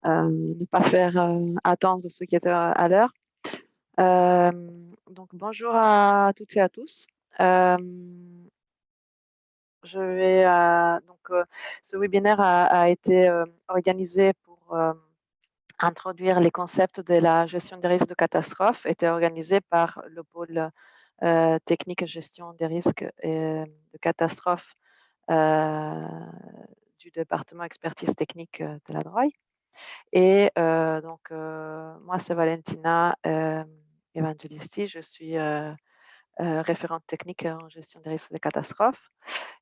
ne pas faire attendre ceux qui étaient à l'heure. Donc bonjour à toutes et à tous. Je vais ce webinaire a été organisé pour introduire les concepts de la gestion des risques de catastrophe, était organisé par le pôle technique et gestion des risques et de catastrophe euh, du département expertise technique de la DROI. Et moi, c'est Valentina Evangelisti. Je suis référente technique en gestion des risques de catastrophes.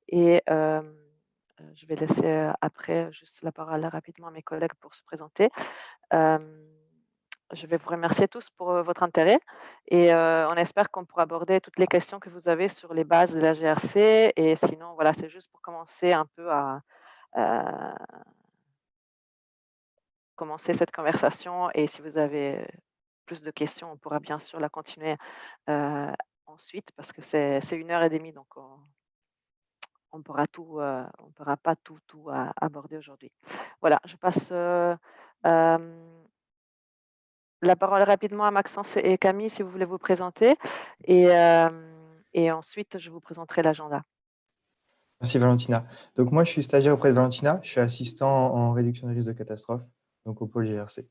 Et je vais laisser après juste la parole rapidement à mes collègues pour se présenter. Euh, je vais vous remercier tous pour votre intérêt et on espère qu'on pourra aborder toutes les questions que vous avez sur les bases de la GRC. Et sinon, voilà, c'est juste pour commencer un peu à commencer cette conversation. Et si vous avez plus de questions, on pourra bien sûr la continuer ensuite parce que c'est 1 heure et demie, donc on pourra pas tout aborder aujourd'hui. Voilà, je passe la parole rapidement à Maxence et Camille si vous voulez vous présenter et ensuite je vous présenterai l'agenda. Merci Valentina. Donc moi, je suis stagiaire auprès de Valentina. Je suis assistant en réduction des risques de catastrophe, donc au pôle GRC.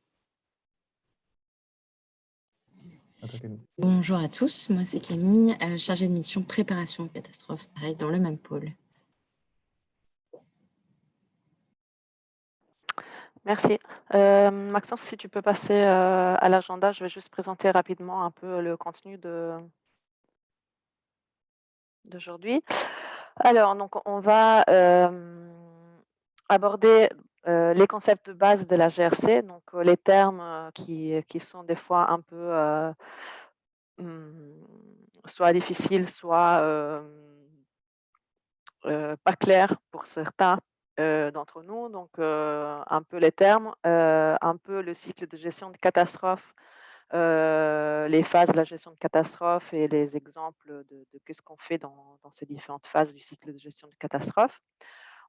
Bonjour à tous, moi c'est Camille, chargée de mission préparation aux catastrophes, pareil dans le même pôle. Merci. Maxence, si tu peux passer à l'agenda, je vais juste présenter rapidement un peu le contenu d'aujourd'hui. Alors, donc, on va aborder les concepts de base de la GRC, donc les termes qui sont des fois un peu soit difficiles, soit pas clairs pour certains d'entre nous. Donc, un peu les termes, un peu le cycle de gestion de catastrophe, les phases de la gestion de catastrophe et les exemples de qu'est-ce qu'on fait dans ces différentes phases du cycle de gestion de catastrophe.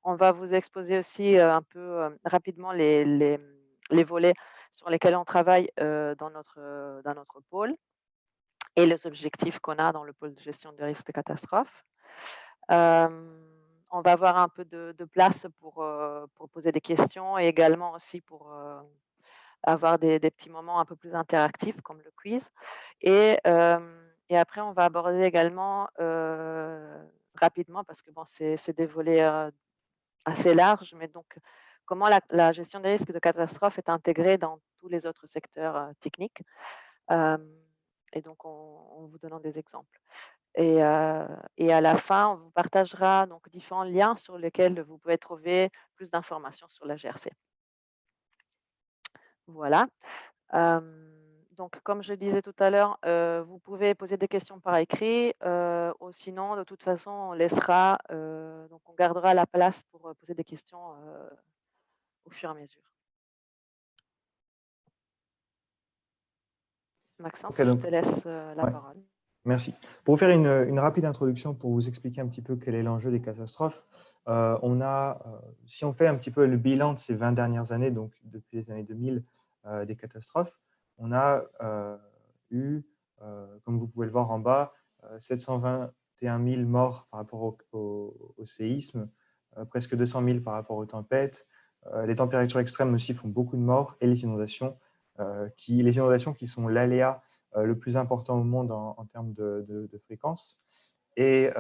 On va vous exposer aussi un peu rapidement les volets sur lesquels on travaille dans notre pôle et les objectifs qu'on a dans le pôle de gestion de risque de catastrophe. On va avoir un peu de place pour poser des questions et également aussi pour avoir des petits moments un peu plus interactifs comme le quiz. Et après, on va aborder également rapidement, parce que bon, c'est des volets assez larges, mais donc comment la gestion des risques de catastrophe est intégrée dans tous les autres secteurs techniques. Et donc, en vous donnant des exemples. Et à la fin, on vous partagera donc différents liens sur lesquels vous pouvez trouver plus d'informations sur la GRC. Voilà. Donc, comme je disais tout à l'heure, vous pouvez poser des questions par écrit, ou sinon, de toute façon, on laissera, donc on gardera la place pour poser des questions au fur et à mesure. Maxence, je te laisse la parole. Merci. Pour vous faire une rapide introduction, pour vous expliquer un petit peu quel est l'enjeu des catastrophes, si on fait un petit peu le bilan de ces 20 dernières années, donc depuis les années 2000, des catastrophes, on a eu, comme vous pouvez le voir en bas, 721 000 morts par rapport au séisme, presque 200 000 par rapport aux tempêtes. Les températures extrêmes aussi font beaucoup de morts, et les inondations qui sont l'aléa le plus important au monde en termes de fréquence. Et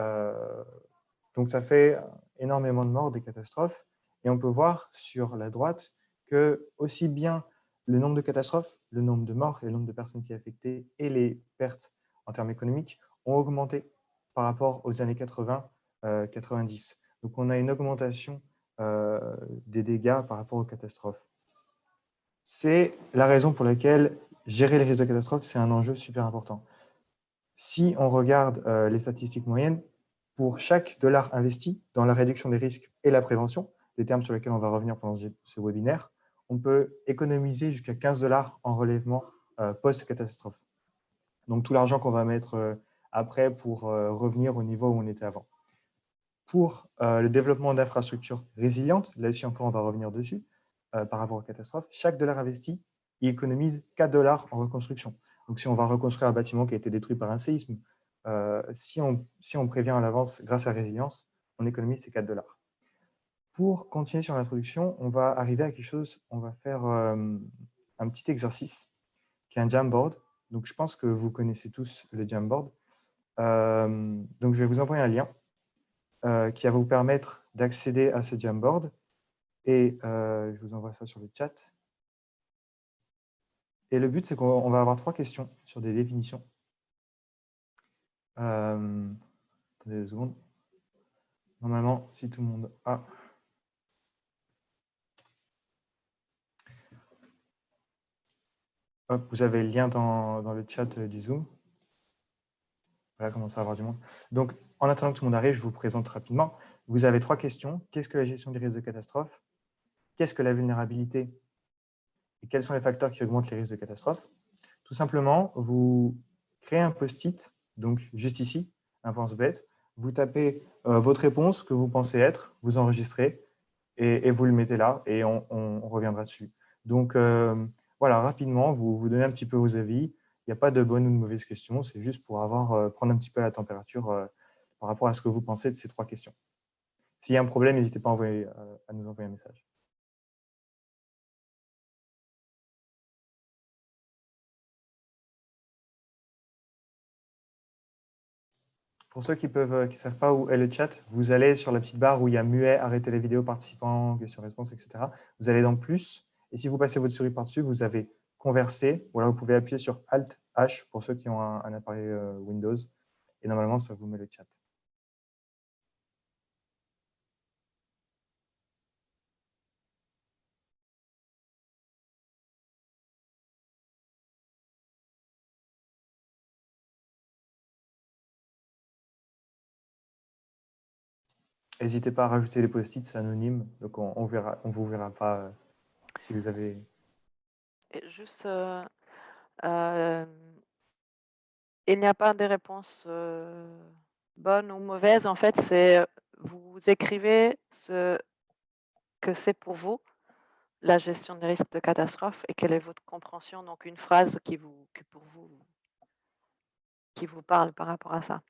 donc, ça fait énormément de morts, des catastrophes. Et on peut voir sur la droite que aussi bien le nombre de catastrophes, le nombre de morts, le nombre de personnes qui sont affectées et les pertes en termes économiques ont augmenté par rapport aux années 80-90. Donc, on a une augmentation des dégâts par rapport aux catastrophes. C'est la raison pour laquelle gérer les risques de catastrophe, c'est un enjeu super important. Si on regarde les statistiques moyennes, pour chaque dollar investi dans la réduction des risques et la prévention, des termes sur lesquels on va revenir pendant ce webinaire, on peut économiser jusqu'à 15 $ en relèvement post-catastrophe. Donc, tout l'argent qu'on va mettre après pour revenir au niveau où on était avant. Pour le développement d'infrastructures résilientes, là-dessus encore, on va revenir dessus, par rapport aux catastrophes, chaque dollar investi, il économise 4 dollars en reconstruction. Donc, si on va reconstruire un bâtiment qui a été détruit par un séisme, si on prévient à l'avance grâce à la résilience, on économise ces 4 dollars. Pour continuer sur l'introduction, on va arriver à quelque chose, on va faire un petit exercice qui est un Jamboard. Donc, je pense que vous connaissez tous le Jamboard. Donc, je vais vous envoyer un lien qui va vous permettre d'accéder à ce Jamboard. Et je vous envoie ça sur le chat. Et le but, c'est qu'on va avoir 3 questions sur des définitions. Attendez 2 secondes. Normalement, si tout le monde a... Hop, vous avez le lien dans le chat du Zoom. Voilà, commence à avoir du monde. Donc, en attendant que tout le monde arrive, je vous présente rapidement. Vous avez 3 questions. Qu'est-ce que la gestion des risques de catastrophe? Qu'est-ce que la vulnérabilité? Et quels sont les facteurs qui augmentent les risques de catastrophe? Tout simplement, vous créez un post-it, donc juste ici, un pense-bête. Vous tapez votre réponse que vous pensez être, vous enregistrez et vous le mettez là et on reviendra dessus. Donc, voilà, rapidement, vous donnez un petit peu vos avis. Il n'y a pas de bonne ou de mauvaise question, c'est juste pour prendre un petit peu la température par rapport à ce que vous pensez de ces 3 questions. S'il y a un problème, n'hésitez pas à nous envoyer un message. Pour ceux qui ne savent pas où est le chat, vous allez sur la petite barre où il y a muet, arrêter les vidéos, participants, questions-réponses, etc. Vous allez dans plus, et si vous passez votre souris par-dessus, vous avez conversé. Voilà, vous pouvez appuyer sur Alt-H pour ceux qui ont un appareil Windows. Et normalement, ça vous met le chat. N'hésitez pas à rajouter les post-it, c'est anonyme, donc on ne vous verra pas si vous avez... Et juste, il n'y a pas de réponse bonne ou mauvaise. En fait, c'est vous écrivez ce que c'est pour vous, la gestion des risques de catastrophe, et quelle est votre compréhension, donc une phrase qui vous parle par rapport à ça.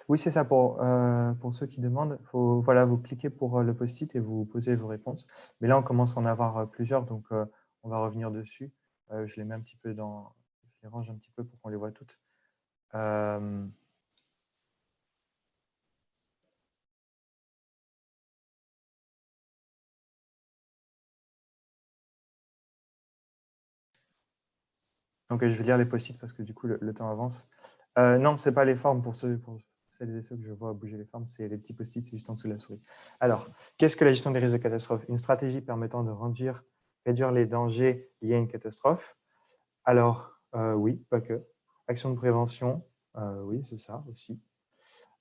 Oui, c'est ça. Pour ceux qui demandent, voilà, vous cliquez pour le post-it et vous posez vos réponses. Mais là, on commence à en avoir plusieurs, donc on va revenir dessus. Je les mets un petit peu je les range un petit peu pour qu'on les voit toutes. Donc, je vais lire les post-it parce que du coup, le temps avance. Non, ce n'est pas les formes pour celles et ceux que je vois bouger les formes, c'est les petits post-it, c'est juste en dessous de la souris. Alors, qu'est-ce que la gestion des risques de catastrophe? Une stratégie permettant de réduire les dangers liés à une catastrophe. Alors, oui, pas que. Action de prévention, oui, c'est ça aussi.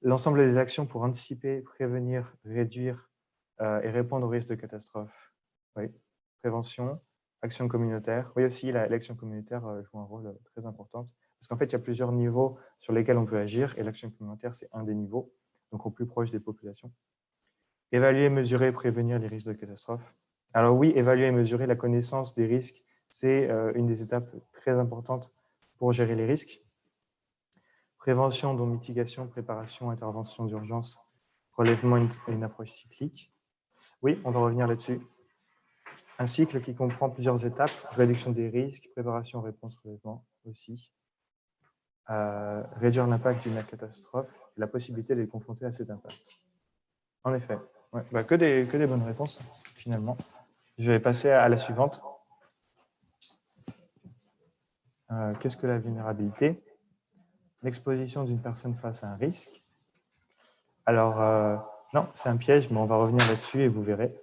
L'ensemble des actions pour anticiper, prévenir, réduire et répondre aux risques de catastrophe. Oui, prévention, action communautaire. Oui, aussi, l'action communautaire joue un rôle très important. Parce qu'en fait, il y a plusieurs niveaux sur lesquels on peut agir et l'action communautaire, c'est un des niveaux, donc au plus proche des populations. Évaluer, mesurer, prévenir les risques de catastrophe. Alors oui, évaluer et mesurer la connaissance des risques, c'est une des étapes très importantes pour gérer les risques. Prévention, dont mitigation, préparation, intervention d'urgence, relèvement et une approche cyclique. Oui, on va revenir là-dessus. Un cycle qui comprend plusieurs étapes, réduction des risques, préparation, réponse, relèvement aussi. Réduire l'impact d'une catastrophe, la possibilité de les confronter à cet impact. En effet, ouais, bah que des bonnes réponses, finalement. Je vais passer à la suivante. Qu'est-ce que la vulnérabilité? L'exposition d'une personne face à un risque. Alors, non, c'est un piège, mais on va revenir là-dessus et vous verrez.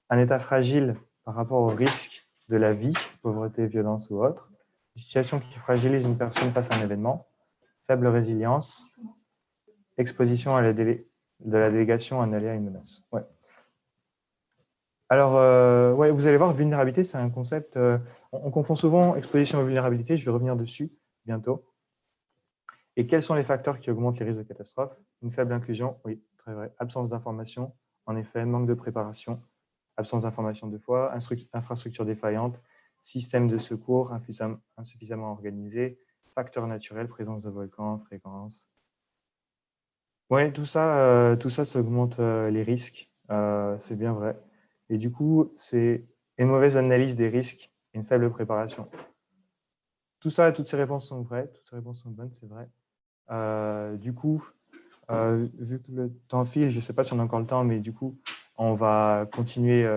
Un état fragile par rapport au risque de la vie, pauvreté, violence ou autre. Une situation qui fragilise une personne face à un événement. Faible résilience. Exposition de la délégation à un aléa et une menace. Ouais. Alors, ouais, vous allez voir, vulnérabilité, c'est un concept. On confond souvent exposition et vulnérabilité. Je vais revenir dessus bientôt. Et quels sont les facteurs qui augmentent les risques de catastrophe? Une faible inclusion, oui, très vrai. Absence d'information, en effet, manque de préparation, absence d'information de fois, infrastructure défaillante, système de secours insuffisamment organisé, facteurs naturels, présence de volcans, fréquence. Oui, tout ça, ça augmente les risques, c'est bien vrai. Et du coup, c'est une mauvaise analyse des risques et une faible préparation. Tout ça, toutes ces réponses sont vraies, toutes ces réponses sont bonnes, c'est vrai. Du coup, vu que le temps file, je ne sais pas si on a encore le temps, mais du coup, on va continuer,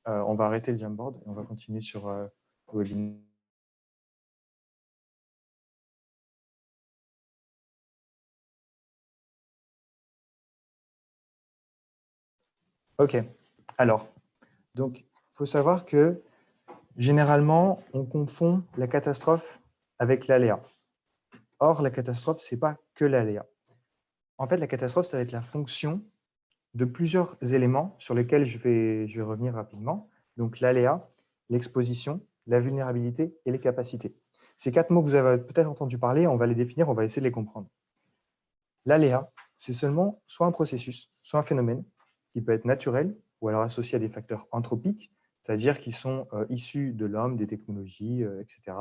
on va arrêter le Jamboard et on va continuer sur le webinaire. OK. Alors, donc, il faut savoir que généralement, on confond la catastrophe avec l'aléa. Or, la catastrophe, ce n'est pas que l'aléa. En fait, la catastrophe, ça va être la fonction de plusieurs éléments sur lesquels je vais revenir rapidement. Donc, l'aléa, l'exposition, la vulnérabilité et les capacités. Ces 4 mots que vous avez peut-être entendu parler, on va les définir, on va essayer de les comprendre. L'aléa, c'est seulement soit un processus, soit un phénomène qui peut être naturel ou alors associé à des facteurs anthropiques, c'est-à-dire qui sont issus de l'homme, des technologies, etc.,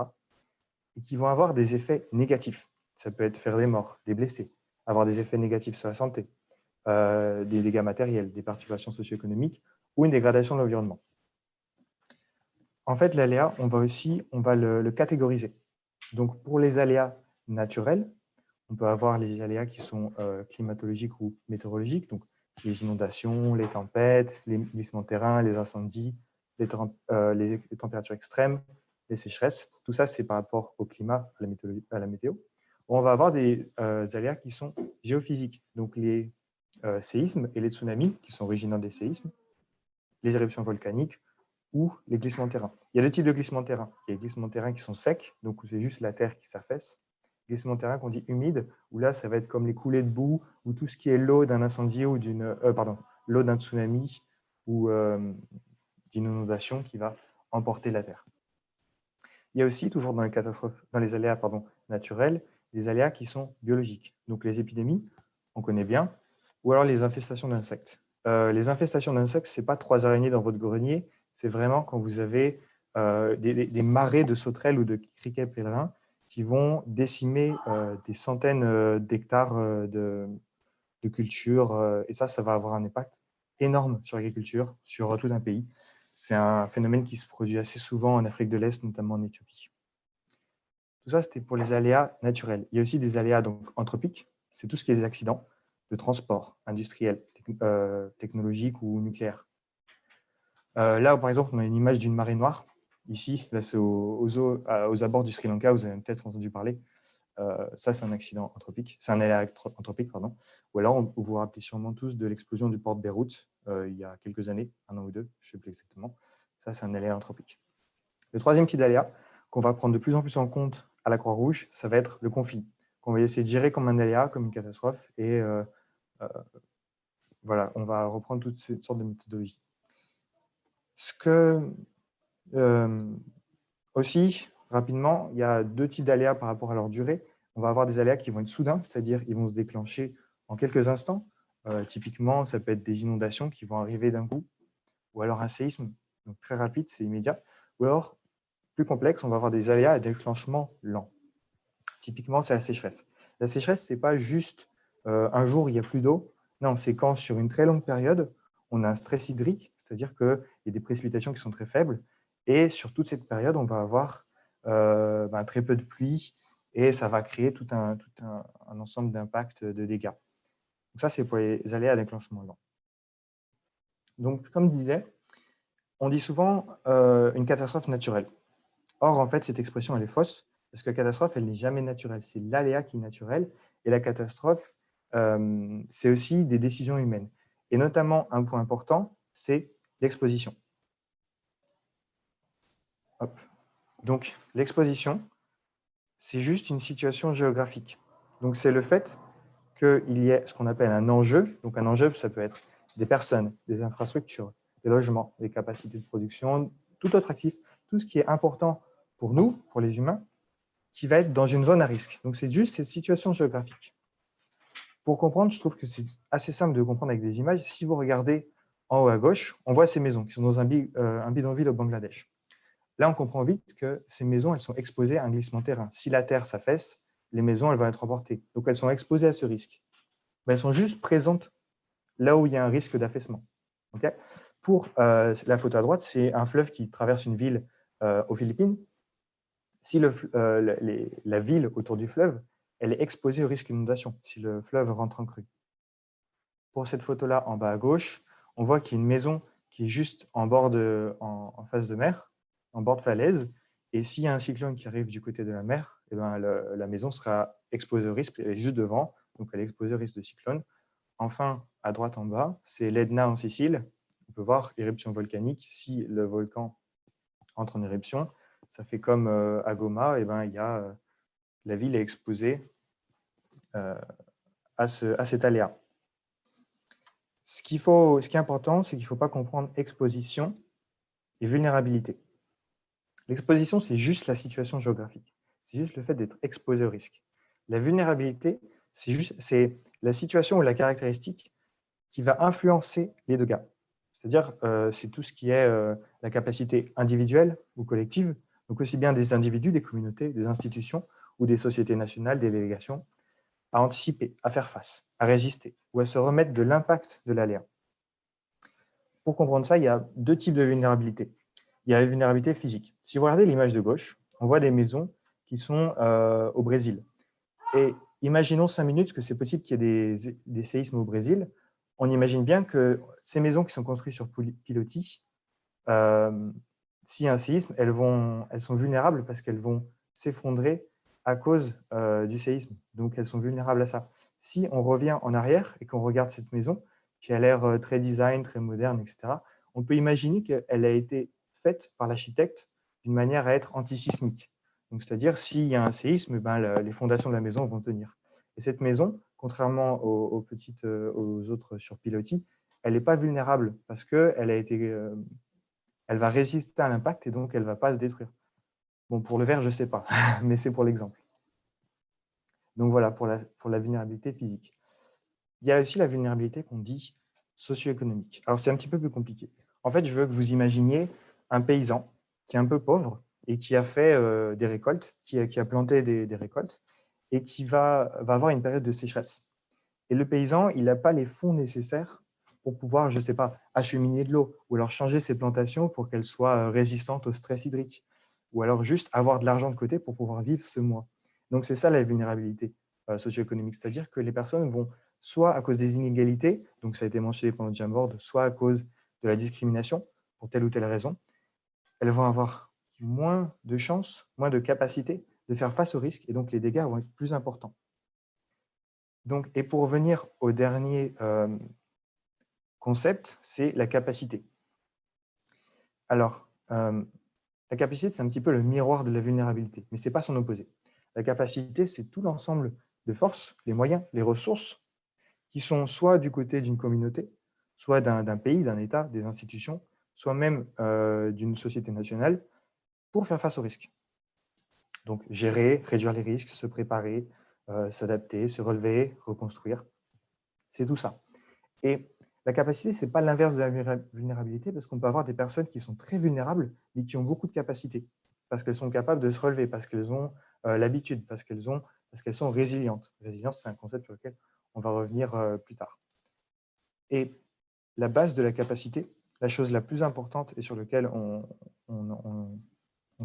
et qui vont avoir des effets négatifs. Ça peut être faire des morts, des blessés, avoir des effets négatifs sur la santé, des dégâts matériels, des perturbations socio-économiques ou une dégradation de l'environnement. En fait, l'aléa, on va le catégoriser. Donc, pour les aléas naturels, on peut avoir les aléas qui sont climatologiques ou météorologiques, donc les inondations, les tempêtes, les glissements de terrain, les incendies, les températures extrêmes, les sécheresses. Tout ça, c'est par rapport au climat, à la météo. On va avoir des aléas qui sont géophysiques, donc les séismes et les tsunamis, qui sont originaires des séismes, les éruptions volcaniques ou les glissements de terrain. Il y a 2 types de glissements de terrain. Il y a les glissements de terrain qui sont secs, donc où c'est juste la terre qui s'affaisse. Glissements de terrain qu'on dit humides, où là, ça va être comme les coulées de boue ou tout ce qui est l'eau d'un incendie ou l'eau d'un tsunami ou d'une inondation qui va emporter la terre. Il y a aussi, toujours dans les aléas naturels, des aléas qui sont biologiques. Donc les épidémies, on connaît bien, ou alors les infestations d'insectes. Les infestations d'insectes, ce n'est pas 3 araignées dans votre grenier, c'est vraiment quand vous avez des marées de sauterelles ou de criquets pèlerins qui vont décimer des centaines d'hectares de culture. Et ça va avoir un impact énorme sur l'agriculture, sur tout un pays. C'est un phénomène qui se produit assez souvent en Afrique de l'Est, notamment en Éthiopie. Tout ça, c'était pour les aléas naturels. Il y a aussi des aléas donc, anthropiques. C'est tout ce qui est des accidents de transport, industriels, technologiques ou nucléaires. Là, par exemple, on a une image d'une marée noire. Ici, là, c'est aux abords du Sri Lanka, vous avez peut-être entendu parler. Ça, c'est un accident anthropique. C'est un aléa anthropique, pardon. Ou alors, vous vous rappelez sûrement tous de l'explosion du port de Beyrouth il y a quelques années, 1 an ou 2, je ne sais plus exactement. Ça, c'est un aléa anthropique. Le troisième type d'aléa qu'on va prendre de plus en plus en compte à la Croix-Rouge, ça va être le conflit, qu'on va essayer de gérer comme un aléa, comme une catastrophe. Et voilà, on va reprendre toutes ces sortes de méthodologies. Aussi, rapidement, il y a 2 types d'aléas par rapport à leur durée. On va avoir des aléas qui vont être soudains, c'est-à-dire ils vont se déclencher en quelques instants. Typiquement, ça peut être des inondations qui vont arriver d'un coup, ou alors un séisme, donc très rapide, c'est immédiat. Ou alors, plus complexe, on va avoir des aléas à déclenchement lent. Typiquement, c'est la sécheresse. La sécheresse, ce n'est pas juste un jour, il n'y a plus d'eau. Non, c'est quand, sur une très longue période, on a un stress hydrique, c'est-à-dire qu'il y a des précipitations qui sont très faibles. Et sur toute cette période, on va avoir très peu de pluie et ça va créer tout un ensemble d'impacts, de dégâts. Donc ça, c'est pour les aléas à déclenchement lent. Donc, comme je disais, on dit souvent une catastrophe naturelle. Or, en fait, cette expression, elle est fausse, parce que la catastrophe, elle n'est jamais naturelle. C'est l'aléa qui est naturel. Et la catastrophe, c'est aussi des décisions humaines. Et notamment, un point important, c'est l'exposition. Donc, l'exposition, c'est juste une situation géographique. Donc, c'est le fait qu'il y ait ce qu'on appelle un enjeu. Donc, un enjeu, ça peut être des personnes, des infrastructures, des logements, des capacités de production, tout autre actif, tout ce qui est important pour nous, pour les humains, qui va être dans une zone à risque. Donc, c'est juste cette situation géographique. Pour comprendre, je trouve que c'est assez simple de comprendre avec des images. Si vous regardez en haut à gauche, on voit ces maisons qui sont dans un bidonville au Bangladesh. Là, on comprend vite que ces maisons, elles sont exposées à un glissement de terrain. Si la terre s'affaisse, les maisons, elles vont être emportées. Donc, elles sont exposées à ce risque. Mais elles sont juste présentes là où il y a un risque d'affaissement. Okay. Pour la photo à droite, c'est un fleuve qui traverse une ville aux Philippines. Si la ville autour du fleuve, elle est exposée au risque d'inondation si le fleuve rentre en crue. Pour cette photo-là, en bas à gauche, on voit qu'il y a une maison qui est juste en face de mer, en bord de falaise. Et s'il y a un cyclone qui arrive du côté de la mer, eh ben, la maison sera exposée au risque, elle est juste devant, donc elle est exposée au risque de cyclone. Enfin, à droite en bas, c'est l'Etna en Sicile. On peut voir éruption volcanique. Si le volcan entre en éruption, ça fait comme à Goma, et ben, la ville est exposée à cet aléa. Ce qui est important, c'est qu'il ne faut pas comprendre exposition et vulnérabilité. L'exposition, c'est juste la situation géographique. C'est juste le fait d'être exposé au risque. La vulnérabilité, c'est la situation ou la caractéristique qui va influencer les dégâts. C'est-à-dire, c'est tout ce qui est la capacité individuelle ou collective, donc aussi bien des individus, des communautés, des institutions ou des sociétés nationales, des délégations, à anticiper, à faire face, à résister ou à se remettre de l'impact de l'aléa. Pour comprendre ça, il y a 2 types de vulnérabilité. Il y a la vulnérabilité physique. Si vous regardez l'image de gauche, on voit des maisons qui sont au Brésil. Et imaginons 5 minutes que c'est possible qu'il y ait des séismes au Brésil. On imagine bien que ces maisons qui sont construites sur pilotis, s'il y a un séisme, elles sont vulnérables parce qu'elles vont s'effondrer à cause du séisme. Donc, elles sont vulnérables à ça. Si on revient en arrière et qu'on regarde cette maison, qui a l'air très design, très moderne, etc., on peut imaginer qu'elle a été faite par l'architecte d'une manière à être antisismique. Donc, c'est-à-dire, s'il y a un séisme, les fondations de la maison vont tenir. Et cette maison, contrairement aux autres sur pilotis, elle n'est pas vulnérable parce qu'elle va résister à l'impact et donc elle ne va pas se détruire. Bon, pour le verre, je ne sais pas, mais c'est pour l'exemple. Donc voilà, pour la vulnérabilité physique. Il y a aussi la vulnérabilité qu'on dit socio-économique. Alors, c'est un petit peu plus compliqué. En fait, je veux que vous imaginiez un paysan qui est un peu pauvre et qui a fait des récoltes, qui a planté des récoltes et qui va avoir une période de sécheresse. Et le paysan, il n'a pas les fonds nécessaires pour pouvoir, je ne sais pas, acheminer de l'eau ou alors changer ses plantations pour qu'elles soient résistantes au stress hydrique ou alors juste avoir de l'argent de côté pour pouvoir vivre ce mois. Donc, c'est ça la vulnérabilité socio-économique, c'est-à-dire que les personnes vont soit à cause des inégalités, donc ça a été mentionné pendant le Jamboard, soit à cause de la discrimination pour telle ou telle raison, elles vont avoir moins de chances, moins de capacité de faire face aux risques et donc les dégâts vont être plus importants. Donc, et pour revenir au dernier concept, c'est la capacité. Alors, la capacité, c'est un petit peu le miroir de la vulnérabilité, mais ce n'est pas son opposé. La capacité, c'est tout l'ensemble de forces, les moyens, les ressources qui sont soit du côté d'une communauté, soit d'un pays, d'un État, des institutions, soit même d'une société nationale, pour faire face aux risques. Donc, gérer, réduire les risques, se préparer, s'adapter, se relever, reconstruire. C'est tout ça. Et la capacité, ce n'est pas l'inverse de la vulnérabilité, parce qu'on peut avoir des personnes qui sont très vulnérables, mais qui ont beaucoup de capacités, parce qu'elles sont capables de se relever, parce qu'elles ont l'habitude, parce qu'elles sont résilientes. Résilience, c'est un concept sur lequel on va revenir plus tard. Et la base de la capacité, la chose la plus importante et sur laquelle on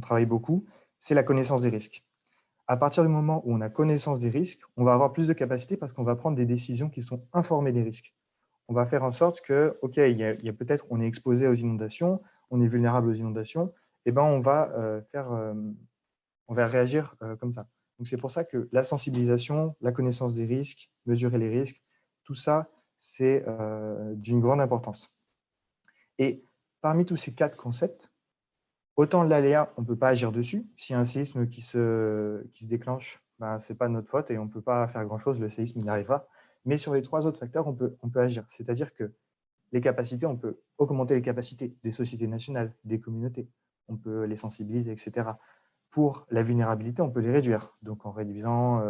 travaille beaucoup, c'est la connaissance des risques. À partir du moment où on a connaissance des risques, on va avoir plus de capacité parce qu'on va prendre des décisions qui sont informées des risques. On va faire en sorte que, OK, il y a peut-être, on est exposé aux inondations, on est vulnérable aux inondations, et ben on va réagir comme ça. Donc c'est pour ça que la sensibilisation, la connaissance des risques, mesurer les risques, tout ça, c'est d'une grande importance. Et parmi tous ces 4 concepts, autant l'aléa, on ne peut pas agir dessus. S'il y a un séisme qui se déclenche, ben, ce n'est pas de notre faute et on ne peut pas faire grand-chose, le séisme il arrivera. Mais sur les 3 autres facteurs, on peut agir. C'est-à-dire que les capacités, on peut augmenter les capacités des sociétés nationales, des communautés. On peut les sensibiliser, etc. Pour la vulnérabilité, on peut les réduire, donc en réduisant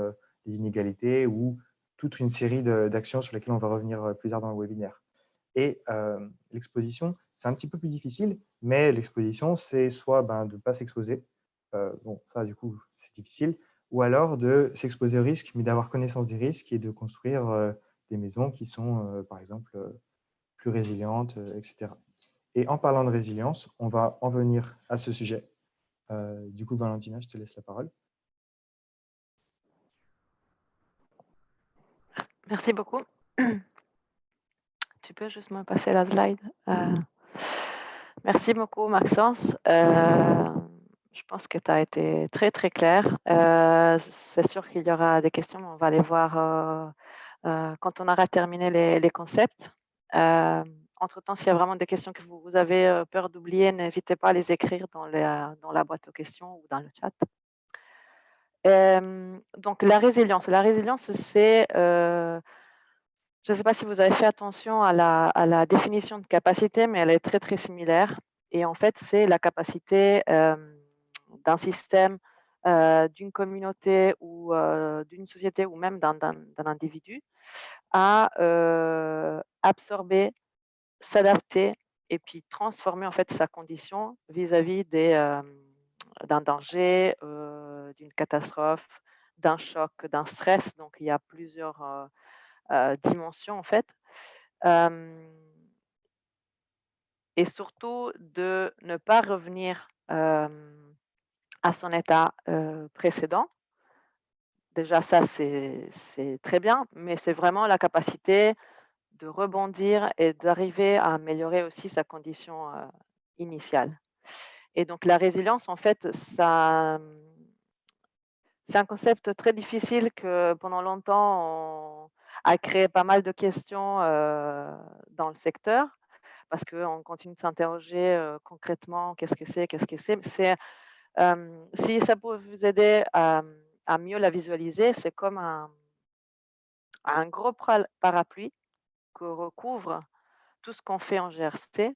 les inégalités ou toute une série d'actions sur lesquelles on va revenir plus tard dans le webinaire. Et l'exposition, c'est un petit peu plus difficile, mais l'exposition, c'est soit de ne pas s'exposer, bon, ça, du coup, c'est difficile, ou alors de s'exposer au risque, mais d'avoir connaissance des risques et de construire des maisons qui sont, par exemple, plus résilientes, etc. Et en parlant de résilience, on va en venir à ce sujet. Du coup, Valentina, je te laisse la parole. Merci beaucoup. Tu peux juste me passer la slide. Merci beaucoup, Maxence. Je pense que tu as été très, très clair. C'est sûr qu'il y aura des questions, mais on va les voir quand on aura terminé les concepts. Entre-temps, s'il y a vraiment des questions que vous avez peur d'oublier, n'hésitez pas à les écrire dans la boîte aux questions ou dans le chat. Donc, la résilience. La résilience, c'est... je ne sais pas si vous avez fait attention à la définition de capacité, mais elle est très, très similaire. Et en fait, c'est la capacité d'un système, d'une communauté ou d'une société ou même d'un individu à absorber, s'adapter et puis transformer en fait sa condition vis-à-vis d'un danger, d'une catastrophe, d'un choc, d'un stress. Donc il y a plusieurs dimensions en fait. Et surtout de ne pas revenir à son état précédent. Déjà ça c'est très bien, mais c'est vraiment la capacité de rebondir et d'arriver à améliorer aussi sa condition initiale. Et donc la résilience, en fait, ça, c'est un concept très difficile que pendant longtemps a créé pas mal de questions dans le secteur parce qu'on continue de s'interroger concrètement qu'est-ce que c'est, qu'est-ce que c'est. Si ça peut vous aider à mieux la visualiser, c'est comme un gros parapluie que recouvre tout ce qu'on fait en GRC,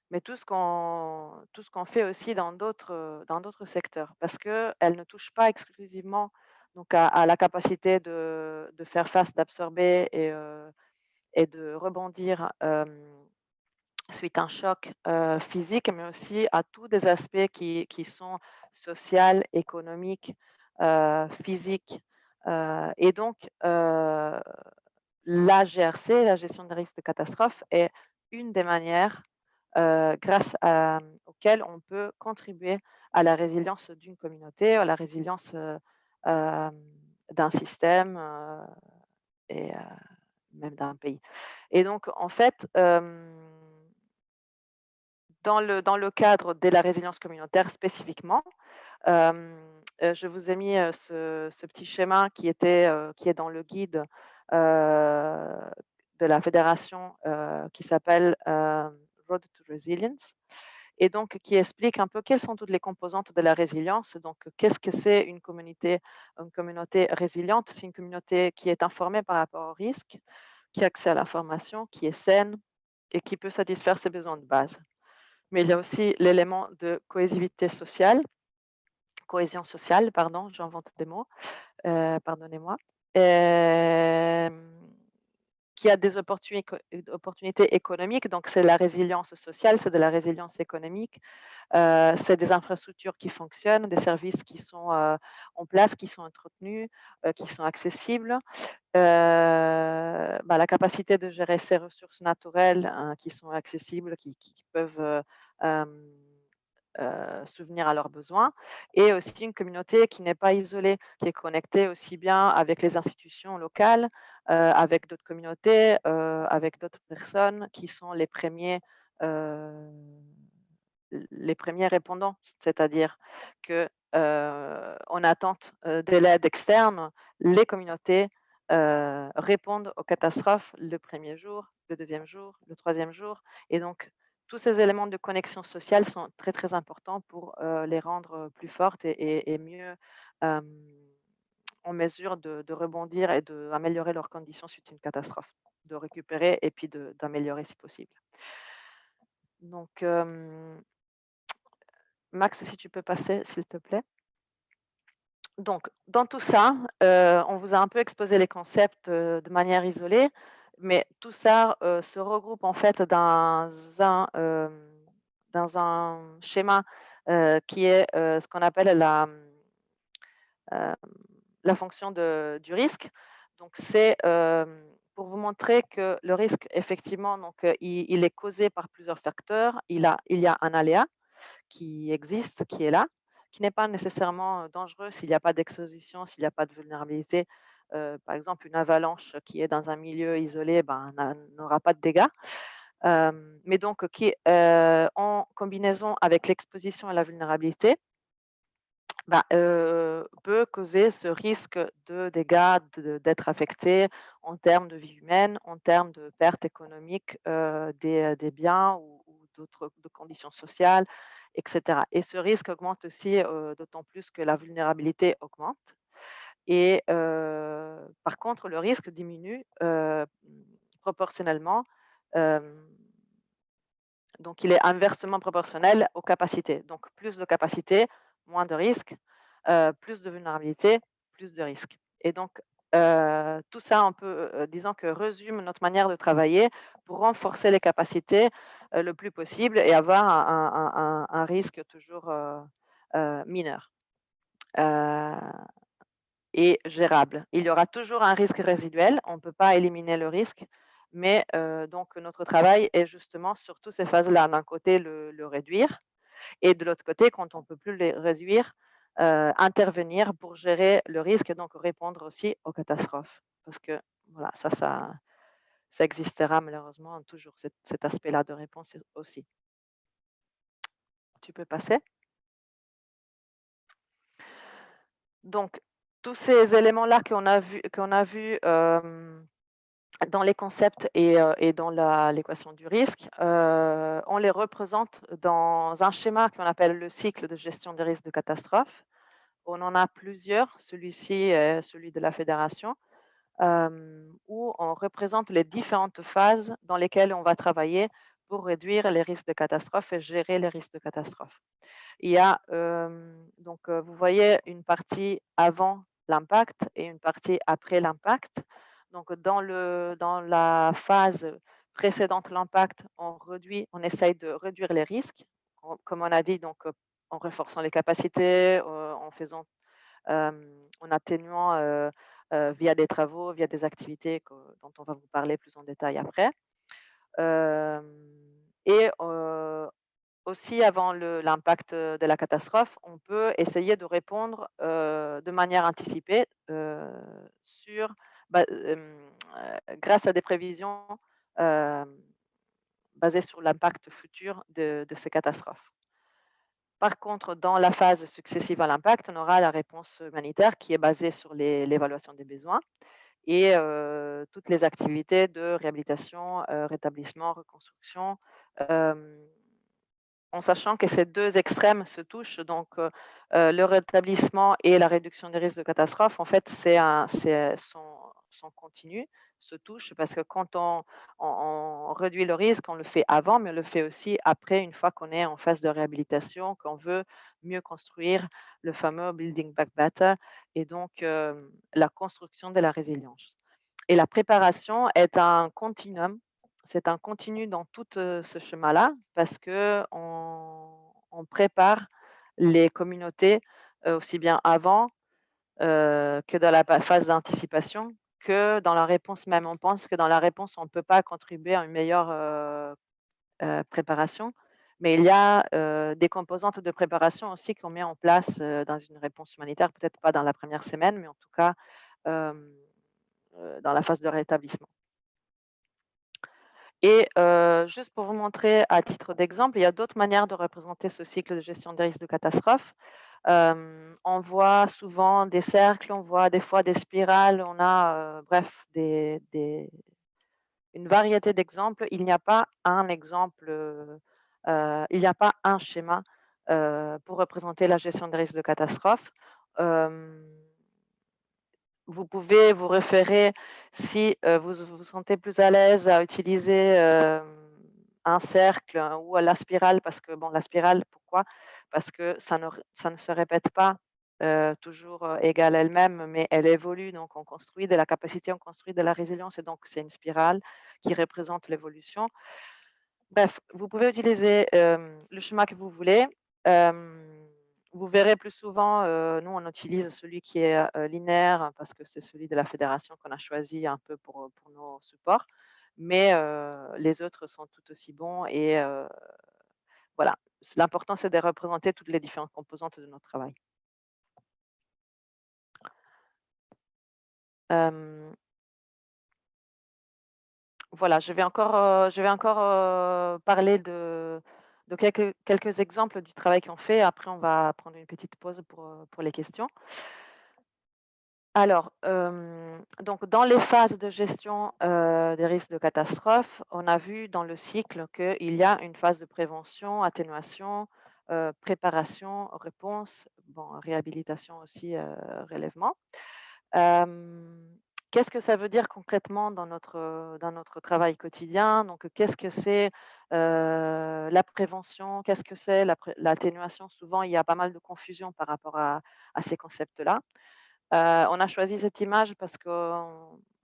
mais tout ce qu'on fait aussi dans d'autres secteurs, parce qu'elle ne touche pas exclusivement donc à la capacité de faire face, d'absorber et de rebondir suite à un choc physique, mais aussi à tous des aspects qui sont sociale, économique, physique. Et donc, la GRC, la gestion des risques de catastrophe, est une des manières auxquelles on peut contribuer à la résilience d'une communauté, à la résilience d'un système et même d'un pays. Et donc, en fait, dans le cadre de la résilience communautaire spécifiquement, je vous ai mis ce petit schéma qui est dans le guide de la fédération qui s'appelle Road to Resilience et donc qui explique un peu quelles sont toutes les composantes de la résilience. Donc, qu'est-ce que c'est une communauté résiliente? C'est une communauté qui est informée par rapport au risque, qui a accès à la formation, qui est saine et qui peut satisfaire ses besoins de base. Mais il y a aussi l'élément de cohésion sociale, pardon, j'invente des mots, pardonnez-moi, qui a des opportunités économiques, donc c'est la résilience sociale, c'est de la résilience économique, c'est des infrastructures qui fonctionnent, des services qui sont en place, qui sont entretenus, qui sont accessibles, la capacité de gérer ces ressources naturelles qui sont accessibles, qui peuvent subvenir à leurs besoins et aussi une communauté qui n'est pas isolée, qui est connectée aussi bien avec les institutions locales, avec d'autres communautés, avec d'autres personnes qui sont les premiers répondants. C'est-à-dire que, en attente de l'aide externe, les communautés répondent aux catastrophes le premier jour, le deuxième jour, le troisième jour et donc tous ces éléments de connexion sociale sont très, très importants pour, les rendre, plus fortes et mieux, en mesure de rebondir et d'améliorer leurs conditions suite à une catastrophe, de récupérer et puis d'améliorer si possible. Donc, Max, si tu peux passer, s'il te plaît. Donc, dans tout ça, on vous a un peu exposé les concepts, de manière isolée, mais tout ça, se regroupe en fait dans un schéma, qui est, ce qu'on appelle la fonction du risque. Donc c'est, pour vous montrer que le risque effectivement donc, il est causé par plusieurs facteurs. Il y a un aléa qui existe, qui est là, qui n'est pas nécessairement dangereux s'il n'y a pas d'exposition, s'il n'y a pas de vulnérabilité. Par exemple, une avalanche qui est dans un milieu isolé, ben, n'aura pas de dégâts. Mais donc qui, en combinaison avec l'exposition à la vulnérabilité, peut causer ce risque de dégâts, d'être affecté en termes de vie humaine, en termes de pertes économiques des biens ou d'autres de conditions sociales, etc. Et ce risque augmente aussi d'autant plus que la vulnérabilité augmente. Et par contre, le risque diminue proportionnellement. euh, donc, il est inversement proportionnel aux capacités. Donc, plus de capacités, moins de risques, plus de vulnérabilité, plus de risques. Et donc, tout ça, on peut, disons que résume notre manière de travailler pour renforcer les capacités le plus possible et avoir un risque toujours mineur et gérable. Il y aura toujours un risque résiduel, on ne peut pas éliminer le risque, mais donc notre travail est justement sur toutes ces phases-là. D'un côté, le réduire et de l'autre côté, quand on ne peut plus le réduire, intervenir pour gérer le risque et donc répondre aussi aux catastrophes. Parce que voilà, ça existera malheureusement toujours, cet aspect-là de réponse aussi. Tu peux passer? Donc, tous ces éléments-là qu'on a vu dans les concepts et dans l'équation du risque, on les représente dans un schéma qu'on appelle le cycle de gestion des risques de catastrophe. On en a plusieurs, celui-ci est celui de la fédération, où on représente les différentes phases dans lesquelles on va travailler pour réduire les risques de catastrophe et gérer les risques de catastrophe. Il y a, donc, vous voyez une partie avant l'impact et une partie après l'impact. Donc, dans la phase précédente l'impact, on essaye de réduire les risques. Comme on a dit, donc, en renforçant les capacités, en atténuant via des travaux, via des activités dont on va vous parler plus en détail après. Euh, et aussi, avant l'impact de la catastrophe, on peut essayer de répondre de manière anticipée sur, grâce à des prévisions euh, basées sur l'impact futur de ces catastrophes. Par contre, dans la phase successive à l'impact, on aura la réponse humanitaire qui est basée sur l'évaluation des besoins et toutes les activités de réhabilitation, rétablissement, reconstruction, euh, en sachant que ces deux extrêmes se touchent. Donc, le rétablissement et la réduction des risques de catastrophe, en fait, sont continus, se touchent parce que quand on réduit le risque, on le fait avant, mais on le fait aussi après, une fois qu'on est en phase de réhabilitation, qu'on veut mieux construire le fameux Building Back Better et donc la construction de la résilience. Et la préparation est un continuum, c'est un continu dans tout ce chemin-là parce qu'on prépare les communautés aussi bien avant que dans la phase d'anticipation, que dans la réponse même. On pense que dans la réponse, on ne peut pas contribuer à une meilleure préparation, mais il y a des composantes de préparation aussi qu'on met en place dans une réponse humanitaire, peut-être pas dans la première semaine, mais en tout cas euh, dans la phase de rétablissement. Et juste pour vous montrer à titre d'exemple, il y a d'autres manières de représenter ce cycle de gestion des risques de catastrophe. On voit souvent des cercles, on voit des fois des spirales, on a bref une variété d'exemples. Il n'y a pas un exemple, il n'y a pas un schéma pour représenter la gestion des risques de catastrophe. Vous pouvez vous référer, si vous vous sentez plus à l'aise, à utiliser un cercle ou à la spirale, parce que bon, la spirale, pourquoi? Parce que ça ne se répète pas toujours égale elle-même, mais elle évolue. Donc, on construit de la capacité, on construit de la résilience, et donc c'est une spirale qui représente l'évolution. Bref, vous pouvez utiliser le schéma que vous voulez. Vous verrez plus souvent, nous on utilise celui qui est linéaire parce que c'est celui de la fédération qu'on a choisi un peu pour nos supports, mais les autres sont tout aussi bons et voilà. L'important, c'est de représenter toutes les différentes composantes de notre travail. Voilà, je vais encore parler de quelques exemples du travail qu'on fait. Après, on va prendre une petite pause pour les questions. Alors, donc dans les phases de gestion des risques de catastrophe, on a vu dans le cycle qu'il y a une phase de prévention, atténuation, préparation, réponse, bon, réhabilitation aussi, relèvement. Qu'est-ce que ça veut dire concrètement dans notre travail quotidien? Donc, qu'est-ce que c'est la prévention? Qu'est-ce que c'est l'atténuation? Souvent, il y a pas mal de confusion par rapport à ces concepts-là. On a choisi cette image parce que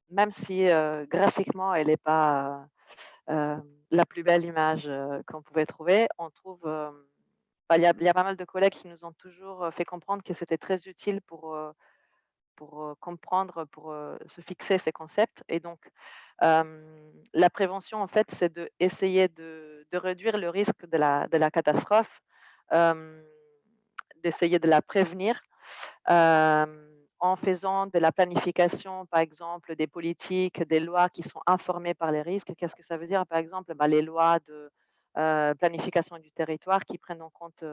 même si graphiquement, elle n'est pas la plus belle image qu'on pouvait trouver, on trouve, il y a pas mal de collègues qui nous ont toujours fait comprendre que c'était très utile pour comprendre, pour se fixer ces concepts. Et donc, la prévention, en fait, c'est d'essayer de réduire le risque de la catastrophe, euh, d'essayer de la prévenir en faisant de la planification, par exemple, des politiques, des lois qui sont informées par les risques. Qu'est-ce que ça veut dire? Par exemple, les lois de planification du territoire qui prennent en compte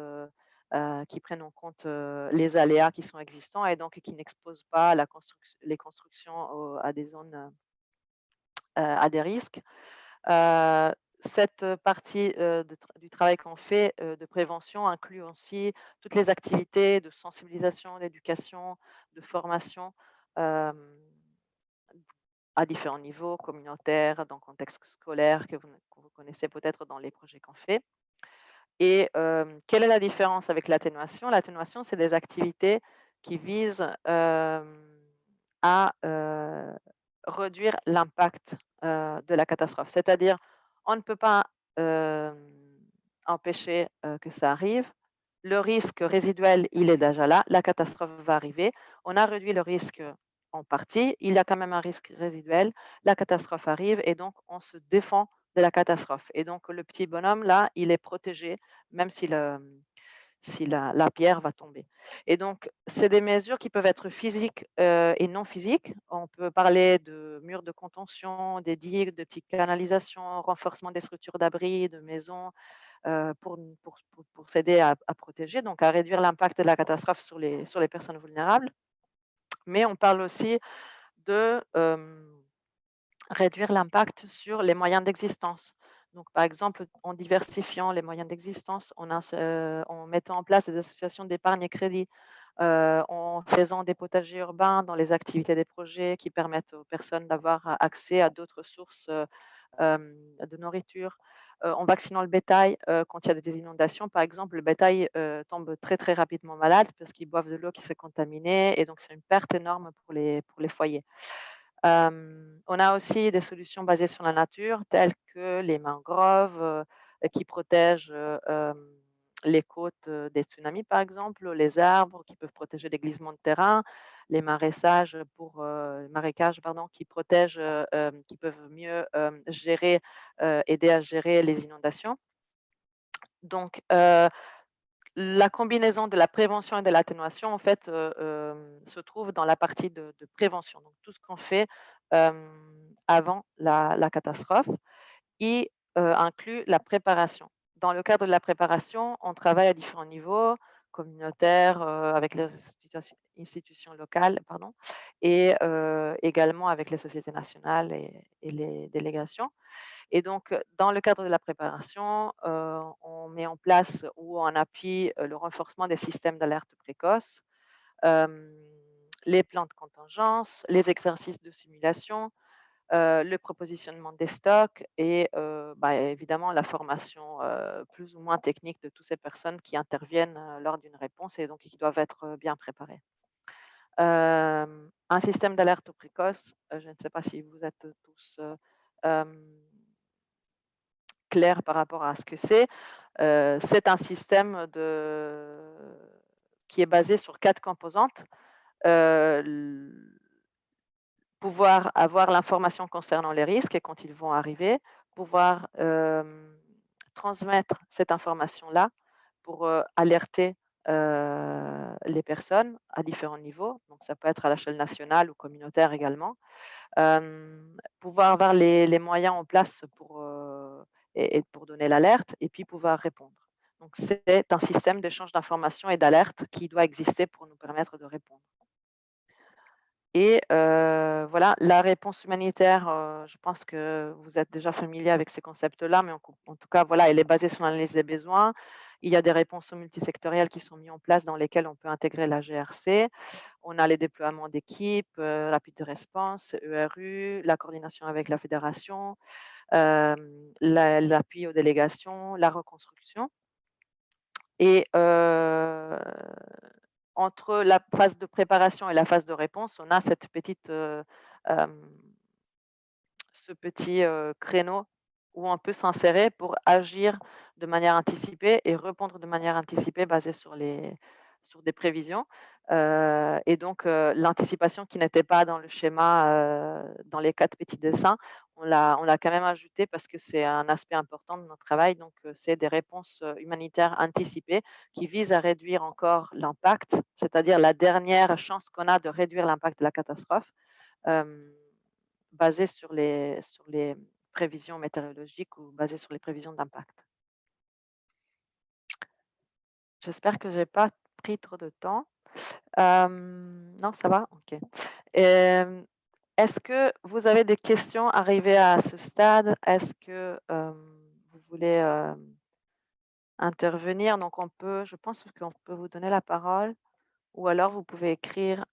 les aléas qui sont existants et donc qui n'exposent pas les constructions à des zones, à des risques. Cette partie du travail qu'on fait de prévention inclut aussi toutes les activités de sensibilisation, d'éducation, de formation euh, à différents niveaux, communautaires, dans le contexte scolaire, que vous connaissez peut-être dans les projets qu'on fait. Et quelle est la différence avec l'atténuation? L'atténuation, c'est des activités qui visent à réduire l'impact de la catastrophe. C'est-à-dire, on ne peut pas empêcher que ça arrive, le risque résiduel, il est déjà là, la catastrophe va arriver. On a réduit le risque en partie, il y a quand même un risque résiduel, la catastrophe arrive et donc on se défend de la catastrophe. Et donc le petit bonhomme là, il est protégé, même si la pierre va tomber. Et donc, c'est des mesures qui peuvent être physiques et non physiques. On peut parler de murs de contention, des digues, de petites canalisations, renforcement des structures d'abri, de maisons, pour s'aider à protéger, donc à réduire l'impact de la catastrophe sur les personnes vulnérables. Mais on parle aussi de réduire l'impact sur les moyens d'existence. Donc, par exemple, en diversifiant les moyens d'existence, en mettant en place des associations d'épargne et crédit, en faisant des potagers urbains dans les activités des projets qui permettent aux personnes d'avoir accès à d'autres sources de nourriture, en vaccinant le bétail quand il y a des inondations. Par exemple, le bétail tombe très très rapidement malade parce qu'ils boivent de l'eau qui s'est contaminée et donc c'est une perte énorme pour les foyers. On a aussi des solutions basées sur la nature, telles que les mangroves, qui protègent, les côtes, des tsunamis, par exemple, les arbres qui peuvent protéger des glissements de terrain, les marécages, pardon, qui protègent, qui peuvent mieux, aider à gérer les inondations. Donc, la combinaison de la prévention et de l'atténuation, en fait, se trouve dans la partie de prévention. Donc tout ce qu'on fait, avant la catastrophe et inclut la préparation. Dans le cadre de la préparation, on travaille à différents niveaux, communautaires, avec les institutions locales, pardon, et également avec les sociétés nationales et les délégations. Et donc, dans le cadre de la préparation, on met en place ou on appuie, le renforcement des systèmes d'alerte précoce, hem, les plans de contingence, les exercices de simulation, le propositionnement des stocks et évidemment la formation, plus ou moins technique de toutes ces personnes qui interviennent, lors d'une réponse et donc qui doivent être, bien préparées. Un système d'alerte précoce, je ne sais pas si vous êtes tous, hem clair par rapport à ce que c'est. C'est un système qui est basé sur 4 composantes. L Pouvoir avoir l'information concernant les risques et quand ils vont arriver, pouvoir, transmettre cette information-là pour, alerter, les personnes à différents niveaux. Donc ça peut être à l'échelle nationale ou communautaire également. Pouvoir avoir les moyens en place et pour donner l'alerte et puis pouvoir répondre. Donc c'est un système d'échange d'informations et d'alerte qui doit exister pour nous permettre de répondre. Et voilà, la réponse humanitaire, je pense que vous êtes déjà familier avec ces concepts-là, mais en tout cas, voilà, elle est basée sur l'analyse des besoins. Il y a des réponses multisectorielles qui sont mises en place dans lesquelles on peut intégrer la GRC. On a les déploiements d'équipes, rapid response, ERU, la coordination avec la fédération, l'appui aux délégations, la reconstruction et entre la phase de préparation et la phase de réponse, on a hem, ce petit, créneau où on peut s'insérer pour agir de manière anticipée et répondre de manière anticipée basée sur des prévisions. Et donc l'anticipation qui n'était pas dans le schéma, dans les 4 petits dessins, on l'a quand même ajouté parce que c'est un aspect important de notre travail. Donc c'est des réponses, humanitaires anticipées qui visent à réduire encore l'impact, c'est-à-dire la dernière chance qu'on a de réduire l'impact de la catastrophe. Hem Basé sur les prévisions météorologiques ou basé sur les prévisions d'impact. J'espère que j'ai pas pris trop de temps. Non, ça va? OK. Est-ce que vous avez des questions arrivées à ce stade? Est-ce que, vous voulez, intervenir? Donc je pense qu'on peut vous donner la parole ou alors vous pouvez écrire,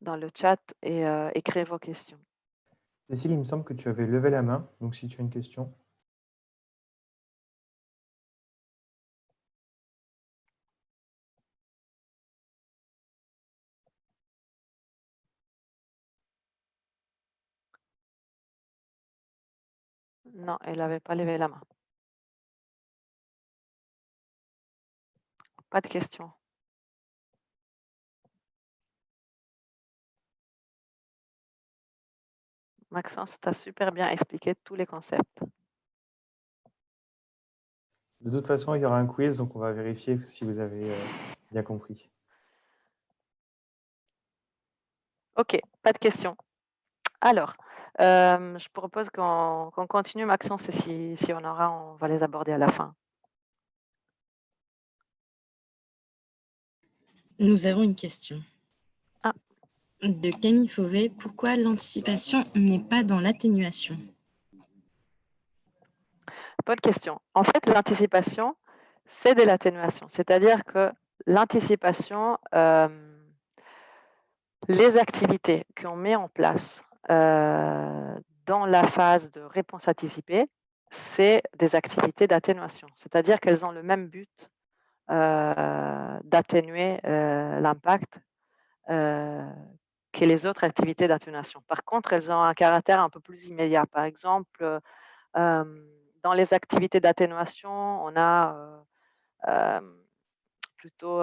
dans le chat et écrire vos questions. Cécile, il me semble que tu avais levé la main, donc si tu as une question. Non, elle n'avait pas levé la main. pas de questions. Maxence, tu as super bien expliqué tous les concepts. De toute façon, il y aura un quiz, donc on va vérifier si vous avez bien compris. Ok, pas de questions. Alors, je propose qu'on continue, Maxence, et si on aura, on va les aborder à la fin. Nous avons une question. Ah. De Camille Fauvet. Pourquoi l'anticipation n'est pas dans l'atténuation? Bonne question. En fait, l'anticipation, c'est de l'atténuation. C'est-à-dire que l'anticipation, les activités qu'on met en place dans la phase de réponse anticipée, c'est des activités d'atténuation. C'est-à-dire qu'elles ont le même but d'atténuer l'impact que les autres activités d'atténuation. Par contre, elles ont un caractère un peu plus immédiat. Par exemple, dans les activités d'atténuation, on a plutôt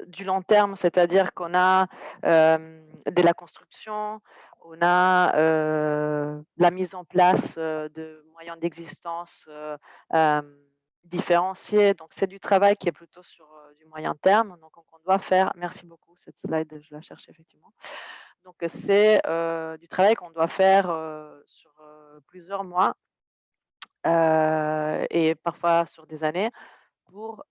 du long terme, c'est-à-dire qu'on a de la construction, on a la mise en place de moyens d'existence différenciés. Donc, c'est du travail qui est plutôt sur du moyen terme. Donc, on doit faire, merci beaucoup, cette slide, je la cherche effectivement. Donc, c'est du travail qu'on doit faire sur plusieurs mois et parfois sur des années pour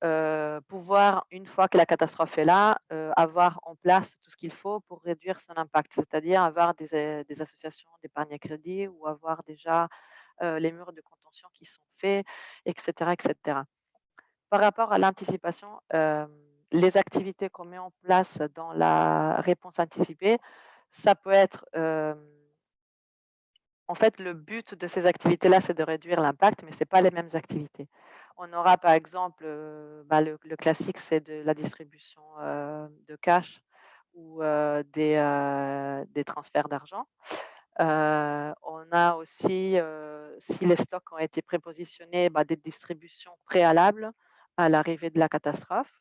pouvoir, une fois que la catastrophe est là, avoir en place tout ce qu'il faut pour réduire son impact. C'est-à-dire avoir des associations d'épargne à crédit ou avoir déjà les murs de contention qui sont faits, etc., etc. Par rapport à l'anticipation, les activités qu'on met en place dans la réponse anticipée, ça peut être en fait, le but de ces activités-là, c'est de réduire l'impact, mais ce n'est pas les mêmes activités. On aura par exemple, le classique, c'est de la distribution de cash ou des transferts d'argent. On a aussi, si les stocks ont été prépositionnés, des distributions préalables à l'arrivée de la catastrophe.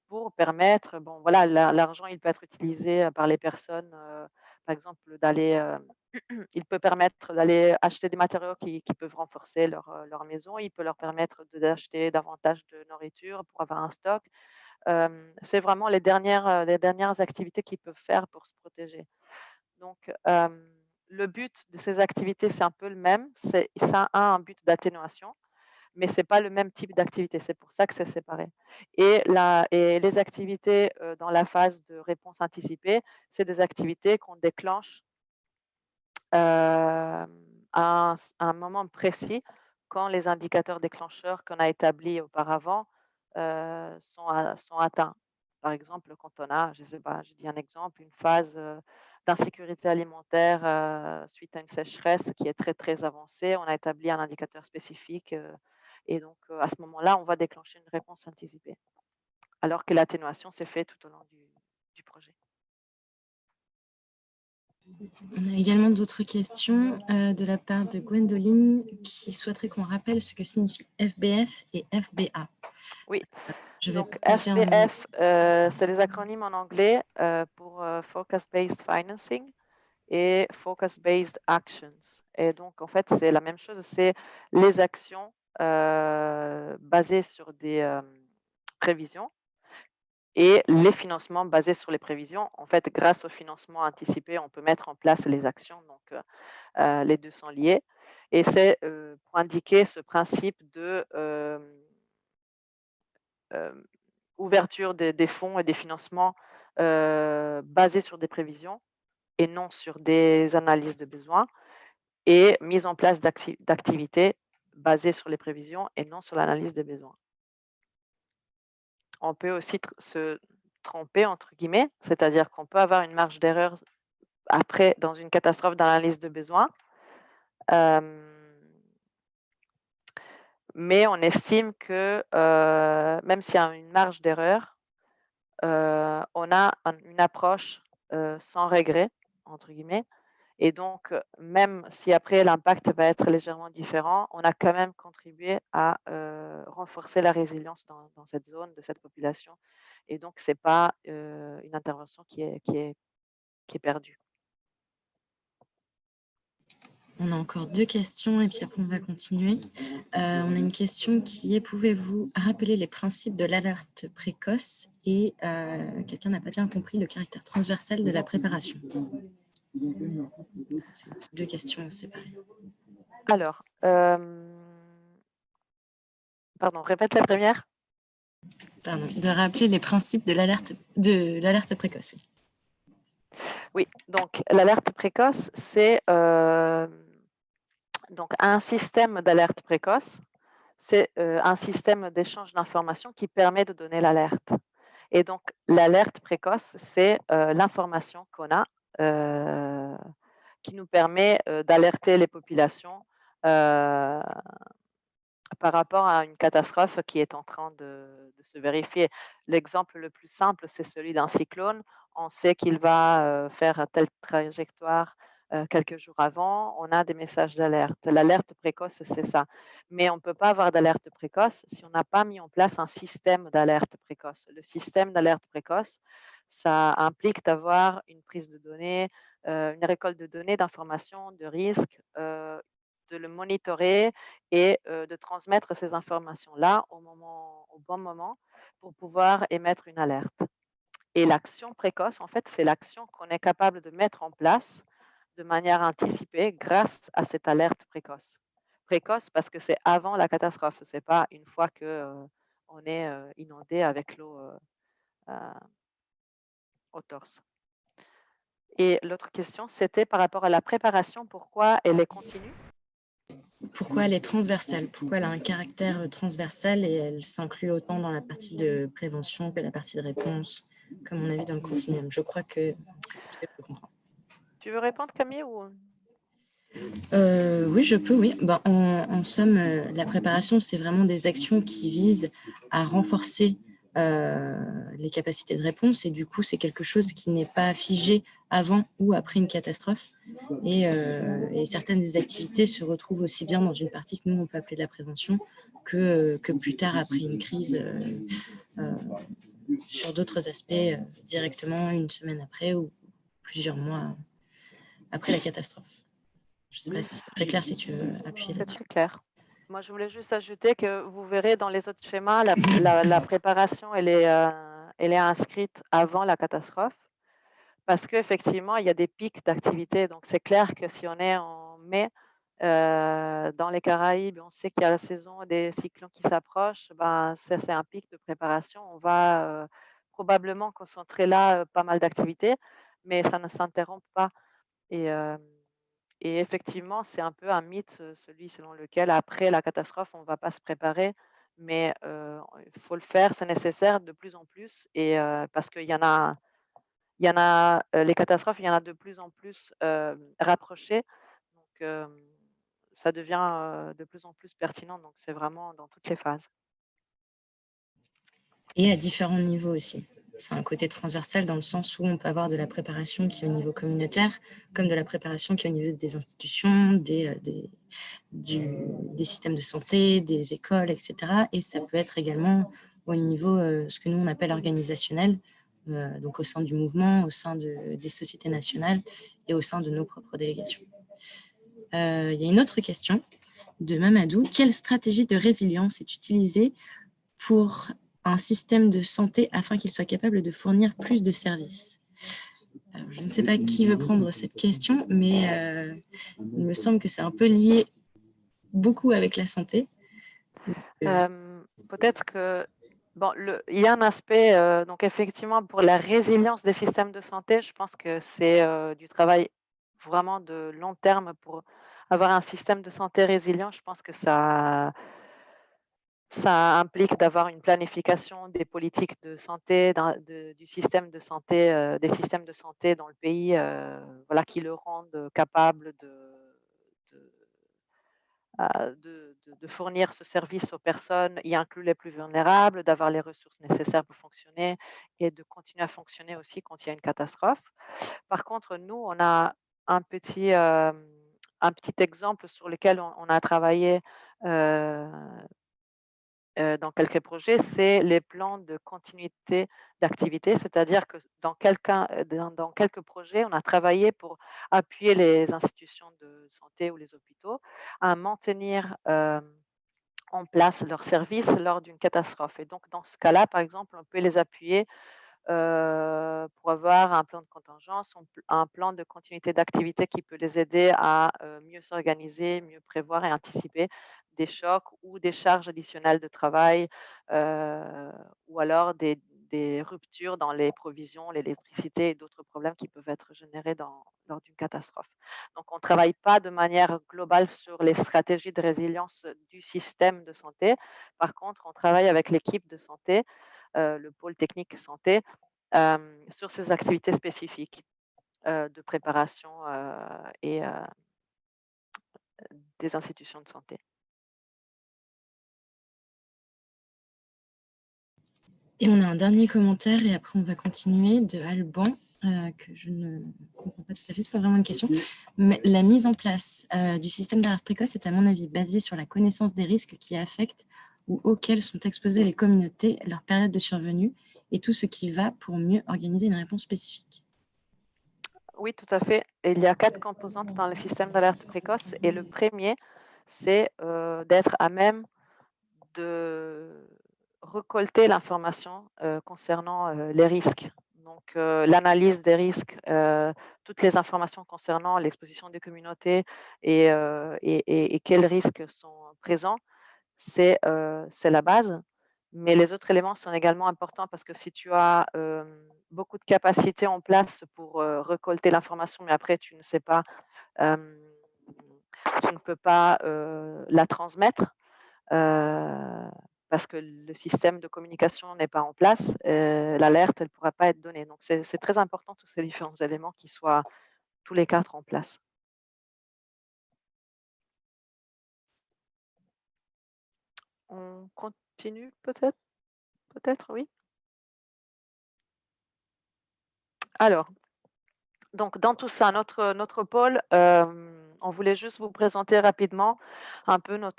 Pour permettre, bon voilà, l'argent, il peut être utilisé par les personnes, par exemple, d'aller, il peut permettre d'aller acheter des matériaux qui peuvent renforcer leur maison. Il peut leur permettre d'acheter davantage de nourriture pour avoir un stock. C'est vraiment les dernières activités qu'ils peuvent faire pour se protéger. Donc, le but de ces activités, c'est un peu le même. Ça a un but d'atténuation, mais ce n'est pas le même type d'activité. C'est pour ça que c'est séparé. Et les activités dans la phase de réponse anticipée, c'est des activités qu'on déclenche à un moment précis quand les indicateurs déclencheurs qu'on a établis auparavant sont atteints. Par exemple, quand on a, je sais pas, je dis un exemple, une phase d'insécurité alimentaire suite à une sécheresse qui est très très avancée, on a établi un indicateur spécifique et donc à ce moment-là, on va déclencher une réponse anticipée. Alors que l'atténuation s'est fait tout au long du projet. On a également d'autres questions de la part de Gwendoline qui souhaiterait qu'on rappelle ce que signifie FBF et FBA. Oui, Je vais donc passer FBF, c'est les acronymes en anglais pour Focus Based Financing et Focus Based Actions. Et donc, en fait, c'est la même chose, c'est les actions basées sur des prévisions et les financements basés sur les prévisions. En fait, grâce au financement anticipé, on peut mettre en place les actions. Donc, les deux sont liés. Et c'est pour indiquer ce principe de ouverture des fonds et des financements basés sur des prévisions et non sur des analyses de besoins et mise en place d'activités basées sur les prévisions et non sur l'analyse des besoins. On peut aussi se tromper entre guillemets, c'est-à-dire qu'on peut avoir une marge d'erreur après dans une catastrophe d'analyse de besoins. Mais on estime que même s'il y a une marge d'erreur, on a une approche sans regret, entre guillemets, Et donc, même si après l'impact va être légèrement différent, on a quand même contribué à renforcer la résilience dans cette zone, de cette population. Et donc, c'est pas une intervention qui est perdue. On a encore 2 questions et puis après on va continuer. On a une question qui est: pouvez-vous rappeler les principes de l'alerte précoce? Et quelqu'un n'a pas bien compris le caractère transversal de la préparation. C'est 2 questions séparées. Alors, pardon, répète la première. Pardon, de rappeler les principes de l'alerte précoce, oui. Oui, donc l'alerte précoce, c'est donc un système d'alerte précoce. C'est un système d'échange d'informations qui permet de donner l'alerte. Et donc, l'alerte précoce, c'est l'information qu'on a qui nous permet d'alerter les populations par rapport à une catastrophe qui est en train de se vérifier. L'exemple le plus simple, c'est celui d'un cyclone. On sait qu'il va faire telle trajectoire quelques jours avant. On a des messages d'alerte. L'alerte précoce, c'est ça. Mais on ne peut pas avoir d'alerte précoce si on n'a pas mis en place un système d'alerte précoce. Le système d'alerte précoce, ça implique d'avoir une prise de données, une récolte de données, d'informations, de risques, de le monitorer et de transmettre ces informations-là au bon moment pour pouvoir émettre une alerte. Et l'action précoce, en fait, c'est l'action qu'on est capable de mettre en place de manière anticipée grâce à cette alerte précoce. Précoce parce que c'est avant la catastrophe, c'est pas une fois que on est inondé avec l'eau au torse. Et l'autre question, c'était par rapport à la préparation, pourquoi elle est continue? Pourquoi elle est transversale? Pourquoi elle a un caractère transversal et elle s'inclut autant dans la partie de prévention que la partie de réponse, comme on a vu dans le continuum? Je crois que c'est ce que je comprends. Tu veux répondre, Camille, ou... Oui, je peux, oui. Ben, en somme, la préparation, c'est vraiment des actions qui visent à renforcer les capacités de réponse et du coup, c'est quelque chose qui n'est pas figé avant ou après une catastrophe. Et certaines des activités se retrouvent aussi bien dans une partie que nous, on peut appeler de la prévention que plus tard, après une crise, sur d'autres aspects, directement une semaine après ou plusieurs mois après la catastrophe. Je ne sais pas si c'est très clair, si tu veux appuyer C'est là-dessus. très clair. Moi, je voulais juste ajouter que vous verrez dans les autres schémas, la préparation, elle est inscrite avant la catastrophe parce qu'effectivement, il y a des pics d'activité. Donc, c'est clair que si on est en mai, dans les Caraïbes, on sait qu'il y a la saison des cyclones qui s'approchent, ben, ça, c'est un pic de préparation. On va probablement concentrer là pas mal d'activités, mais ça ne s'interrompt pas. Et, et effectivement, c'est un peu un mythe, celui selon lequel après la catastrophe, on ne va pas se préparer, mais il faut le faire, c'est nécessaire de plus en plus et parce qu'il y en a, les catastrophes, il y en a de plus en plus, rapprochées, donc ça devient, de plus en plus pertinent, donc c'est vraiment dans toutes les phases. Et à différents niveaux aussi. C'est un côté transversal dans le sens où on peut avoir de la préparation qui est au niveau communautaire, comme de la préparation qui est au niveau des institutions, des systèmes de santé, des écoles, etc. Et ça peut être également au niveau, ce que nous on appelle organisationnel, donc au sein du mouvement, au sein des sociétés nationales et au sein de nos propres délégations. Il y a une autre question de Mamadou. Quelle stratégie de résilience est utilisée pour un système de santé afin qu'il soit capable de fournir plus de services? Alors, je ne sais pas qui veut prendre cette question, mais il me semble que c'est un peu lié beaucoup avec la santé. Peut-être que bon, il y a un aspect, donc effectivement pour la résilience des systèmes de santé, je pense que c'est, du travail vraiment de long terme pour avoir un système de santé résilient. Je pense que ça implique d'avoir une planification des politiques de santé, du système de santé, des systèmes de santé dans le pays, voilà, qui le rendent capable de de fournir ce service aux personnes, y inclut les plus vulnérables, d'avoir les ressources nécessaires pour fonctionner et de continuer à fonctionner aussi quand il y a une catastrophe. Par contre, nous, on a un petit, un petit exemple sur lequel on a travaillé, heu dans quelques projets, c'est les plans de continuité d'activité. C'est-à-dire que dans quelques projets, on a travaillé pour appuyer les institutions de santé ou les hôpitaux à maintenir, en place leurs services lors d'une catastrophe et donc dans ce cas-là, par exemple, on peut les appuyer pour avoir un plan de contingence, un plan de continuité d'activité qui peut les aider à, mieux s'organiser, mieux prévoir et anticiper des chocs ou des charges additionnelles de travail, heu, ou alors des ruptures dans les provisions, l'électricité et d'autres problèmes qui peuvent être générés lors d'une catastrophe. Donc on ne travaille pas de manière globale sur les stratégies de résilience du système de santé. Par contre, on travaille avec l'équipe de santé, le pôle technique santé, sur ces activités spécifiques, de préparation, et des institutions de santé. Et on a un dernier commentaire et après on va continuer de Alban, que je ne comprends pas tout à fait, c'est pas vraiment une question. Mais la mise en place du système d'alerte précoce est à mon avis basée sur la connaissance des risques qui affectent ou auxquels sont exposées les communautés, leur période de survenue et tout ce qui va pour mieux organiser une réponse spécifique. Oui, tout à fait. Il y a 4 composantes dans le système d'alerte précoce et le premier, c'est, d'être à même de récolter l'information, concernant, les risques. Donc, l'analyse des risques, toutes les informations concernant l'exposition des communautés et quels risques sont présents, c'est la base. Mais les autres éléments sont également importants parce que si tu as, beaucoup de capacités en place pour, récolter l'information, mais après tu ne sais pas, hem, tu ne peux pas, la transmettre, heu, parce que le système de communication n'est pas en place, l'alerte, elle ne pourra pas être donnée. Donc c'est très important tous ces différents éléments qui soient tous les 4 en place. On continue peut-être? Peut-être, oui? Alors, donc dans tout ça, notre pôle, on voulait juste vous présenter rapidement un peu nos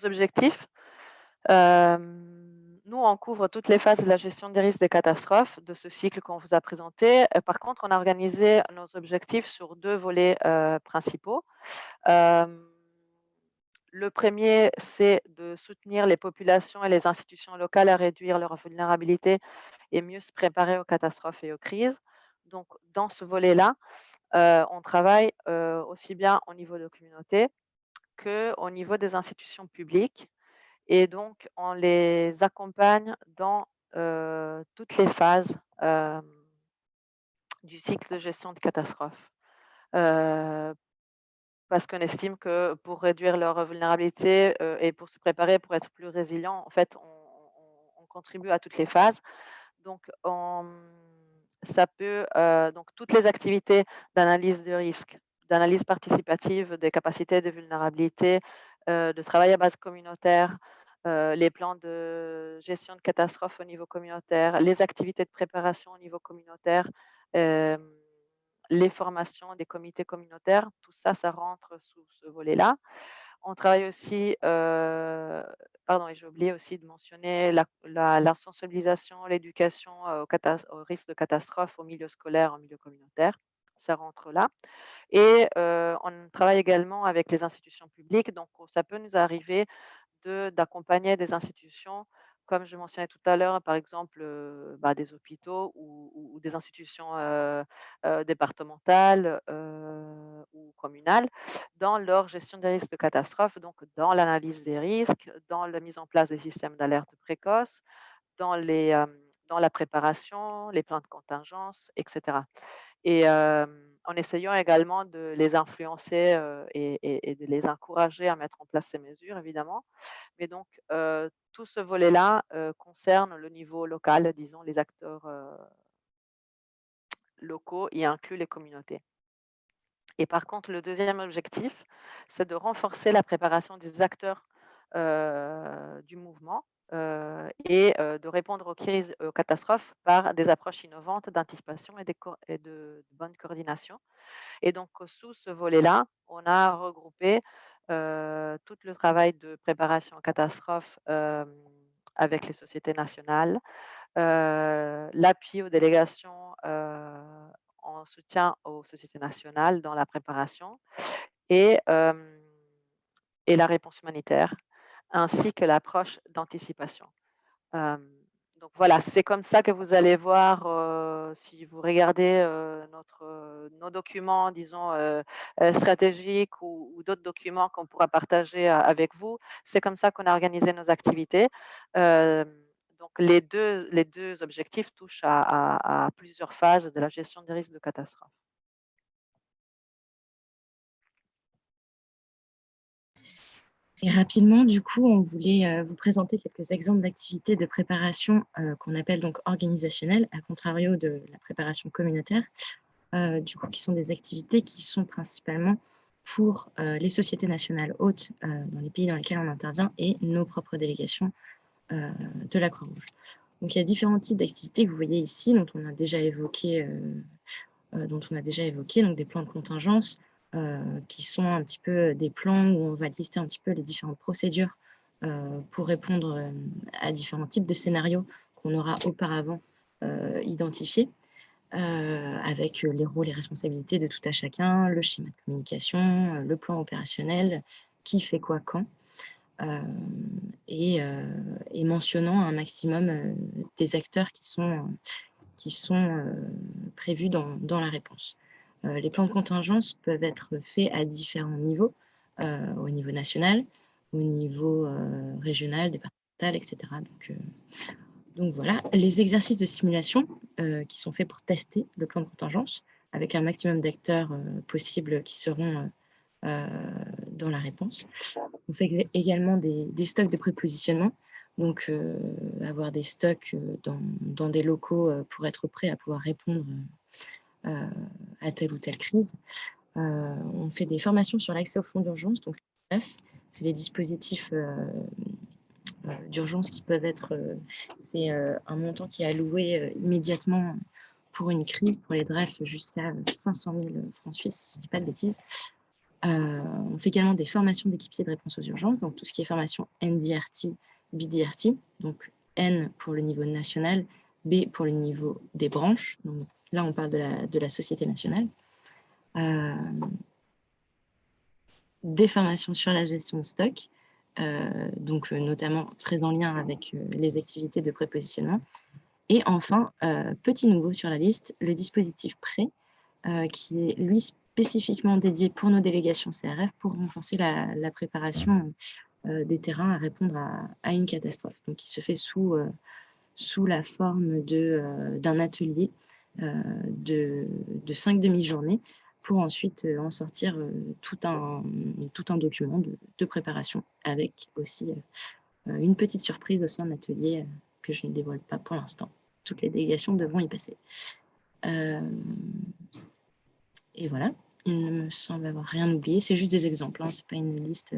objectifs. Nous, on couvre toutes les phases de la gestion des risques des catastrophes de ce cycle qu'on vous a présenté. Par contre, on a organisé nos objectifs sur 2 volets, principaux. Hem, le premier, c'est de soutenir les populations et les institutions locales à réduire leur vulnérabilité et mieux se préparer aux catastrophes et aux crises. Donc dans ce volet-là, on travaille, aussi bien au niveau de communauté qu'au niveau des institutions publiques et donc on les accompagne dans, toutes les phases, du cycle de gestion de catastrophe. Heu, Parce qu'on estime que pour réduire leur vulnérabilité, et pour se préparer, pour être plus résilient, en fait, on contribue à toutes les phases. Donc ça peut, donc toutes les activités d'analyse de risque, d'analyse participative des capacités de vulnérabilité, de travail à base communautaire, les plans de gestion de catastrophes au niveau communautaire, les activités de préparation au niveau communautaire, hem, les formations des comités communautaires, tout ça, ça rentre sous ce volet-là. On travaille aussi, pardon et j'ai oublié aussi de mentionner la sensibilisation, l'éducation, aux risques de catastrophes au milieu scolaire, au milieu communautaire. Ça rentre là et on travaille également avec les institutions publiques, donc ça peut nous arriver d'accompagner des institutions, comme je mentionnais tout à l'heure, par exemple, des hôpitaux ou des institutions, départementales, ou communales, dans leur gestion des risques de catastrophe, donc dans l'analyse des risques, dans la mise en place des systèmes d'alerte précoce, dans la préparation, les plans de contingence et cetera. Et en essayant également de les influencer, et de les encourager à mettre en place ces mesures évidemment. Mais donc tout ce volet-là, concerne le niveau local, disons les acteurs, locaux et inclut les communautés. Et par contre, le deuxième objectif, c'est de renforcer la préparation des acteurs, du mouvement et de répondre aux crises, aux catastrophes par des approches innovantes d'anticipation et de bonne coordination. Et donc, sous ce volet-là, on a regroupé tout le travail de préparation aux catastrophes avec les sociétés nationales, l'appui aux délégations en soutien aux sociétés nationales dans la préparation et, hem, et la réponse humanitaire, ainsi que l'approche d'anticipation. Hem, donc voilà, c'est comme ça que vous allez voir, si vous regardez, nos documents, disons, stratégiques ou d'autres documents qu'on pourra partager avec vous. C'est comme ça qu'on a organisé nos activités. Hem, donc les deux objectifs touchent à plusieurs phases de la gestion des risques de catastrophe. Et rapidement, du coup, on voulait vous présenter quelques exemples d'activités de préparation qu'on appelle donc organisationnelles, à contrario de la préparation communautaire, du coup, qui sont des activités qui sont principalement pour les sociétés nationales hôtes dans les pays dans lesquels on intervient et nos propres délégations de la Croix-Rouge. Donc, il y a différents types d'activités que vous voyez ici, dont on a déjà évoqué, donc des plans de contingence, qui sont un petit peu des plans où on va lister un petit peu les différentes procédures pour répondre à différents types de scénarios qu'on aura auparavant identifiés, avec les rôles et responsabilités de tout à chacun, le schéma de communication, le plan opérationnel, qui fait quoi quand, et mentionnant un maximum des acteurs qui sont prévus dans la réponse. Les plans de contingence peuvent être faits à différents niveaux, au niveau national, au niveau régional, départemental, etc. Donc voilà, les exercices de simulation qui sont faits pour tester le plan de contingence, avec un maximum d'acteurs possibles qui seront dans la réponse. On fait également des stocks de prépositionnement, donc avoir des stocks dans des locaux pour être prêt à pouvoir répondre à telle ou telle crise. On fait des formations sur l'accès au fonds d'urgence, donc bref, c'est les dispositifs d'urgence qui peuvent être, c'est un montant qui est alloué immédiatement pour une crise, pour les DREF jusqu'à 500 000 francs suisses, si je ne dis pas de bêtises. On fait également des formations d'équipiers de réponse aux urgences, donc tout ce qui est formation NDRT, BDRT, donc N pour le niveau national, B pour le niveau des branches, donc là on parle de la société nationale. Des formations sur la gestion de stock, donc notamment très en lien avec les activités de prépositionnement. Et enfin, petit nouveau sur la liste, le dispositif prêt, qui est lui spécifiquement dédié pour nos délégations CRF pour renforcer la préparation des terrains à répondre à une catastrophe. Donc, il se fait sous la forme d'un atelier de 5 demi-journées pour ensuite en sortir tout un document de préparation avec aussi une petite surprise au sein de l'atelier que je ne dévoile pas pour l'instant. Toutes les délégations devront y passer. Et voilà, il ne me semble avoir rien oublié. C'est juste des exemples, hein, ce n'est pas une liste,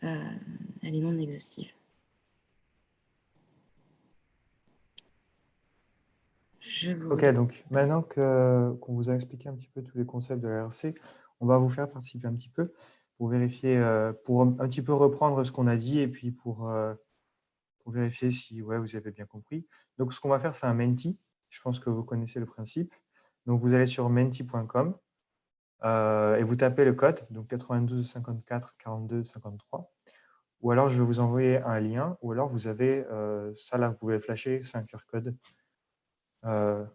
elle est non exhaustive. Ok, donc maintenant qu'on vous a expliqué un petit peu tous les concepts de la RC, on va vous faire participer un petit peu pour vérifier, pour un petit peu reprendre ce qu'on a dit et puis pour vérifier si ouais, vous avez bien compris. Donc, ce qu'on va faire, c'est un Menti. Je pense que vous connaissez le principe. Donc, vous allez sur menti.com et vous tapez le code, donc 92 54 42 53. Ou alors, je vais vous envoyer un lien, ou alors vous avez ça là, vous pouvez le flasher, c'est un QR code. Je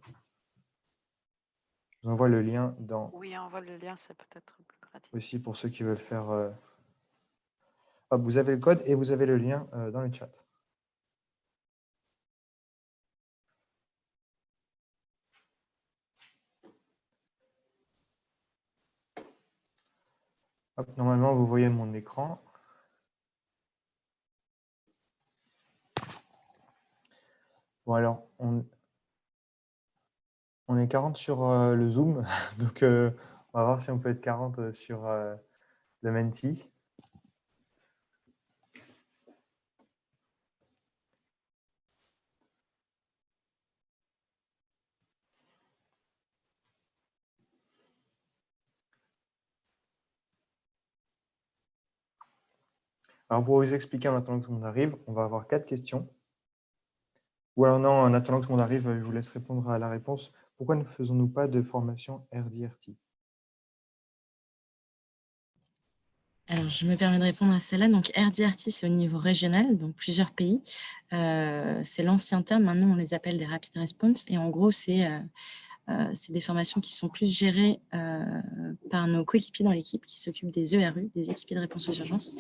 vous envoie le lien dans. Oui, envoie le lien, c'est peut-être plus pratique. Aussi pour ceux qui veulent faire. Hop, vous avez le code et vous avez le lien dans le chat. Hop, normalement, vous voyez mon écran. Bon, alors, on est 40 sur le Zoom, donc on va voir si on peut être 40 sur le Menti. Alors, pour vous expliquer en attendant que tout le monde arrive, on va avoir 4 questions. Ou alors non, en attendant que tout le monde arrive, je vous laisse répondre à la réponse. Pourquoi ne faisons-nous pas de formation RDRT? Alors, je me permets de répondre à celle-là. Donc, RDRT, c'est au niveau régional, donc plusieurs pays. C'est l'ancien terme. Maintenant, on les appelle des Rapid Response. Et en gros, c'est des formations qui sont plus gérées par nos coéquipiers dans l'équipe qui s'occupent des ERU, des équipiers de réponse aux urgences.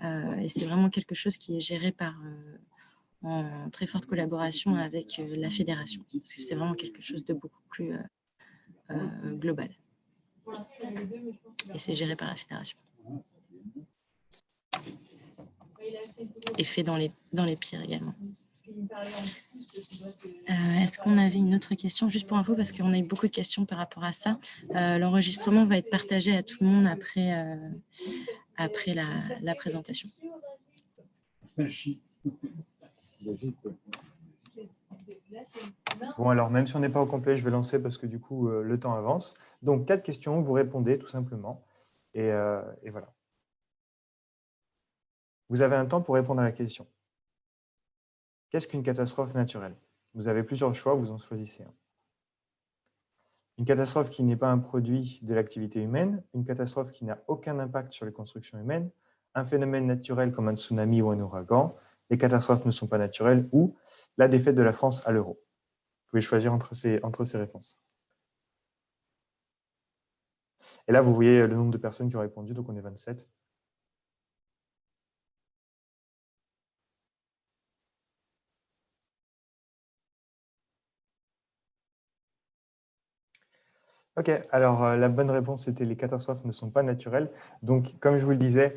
Et c'est vraiment quelque chose qui est géré en très forte collaboration avec la fédération, parce que c'est vraiment quelque chose de beaucoup plus global. Et c'est géré par la fédération. Et fait dans les pires également. Est-ce qu'on avait une autre question? Juste pour info, parce qu'on a eu beaucoup de questions par rapport à ça. L'enregistrement va être partagé à tout le monde après la présentation. Merci. Bon, alors, même si on n'est pas au complet, je vais lancer parce que du coup, le temps avance. Donc, 4 questions, vous répondez tout simplement. Et voilà. Vous avez un temps pour répondre à la question. Qu'est-ce qu'une catastrophe naturelle? Vous avez plusieurs choix, vous en choisissez un. Une catastrophe qui n'est pas un produit de l'activité humaine, une catastrophe qui n'a aucun impact sur les constructions humaines, un phénomène naturel comme un tsunami ou un ouragan, les catastrophes ne sont pas naturelles, ou la défaite de la France à l'euro. Vous pouvez choisir entre ces réponses. Et là, vous voyez le nombre de personnes qui ont répondu, donc on est 27. Ok, alors la bonne réponse était les catastrophes ne sont pas naturelles. Donc, comme je vous le disais,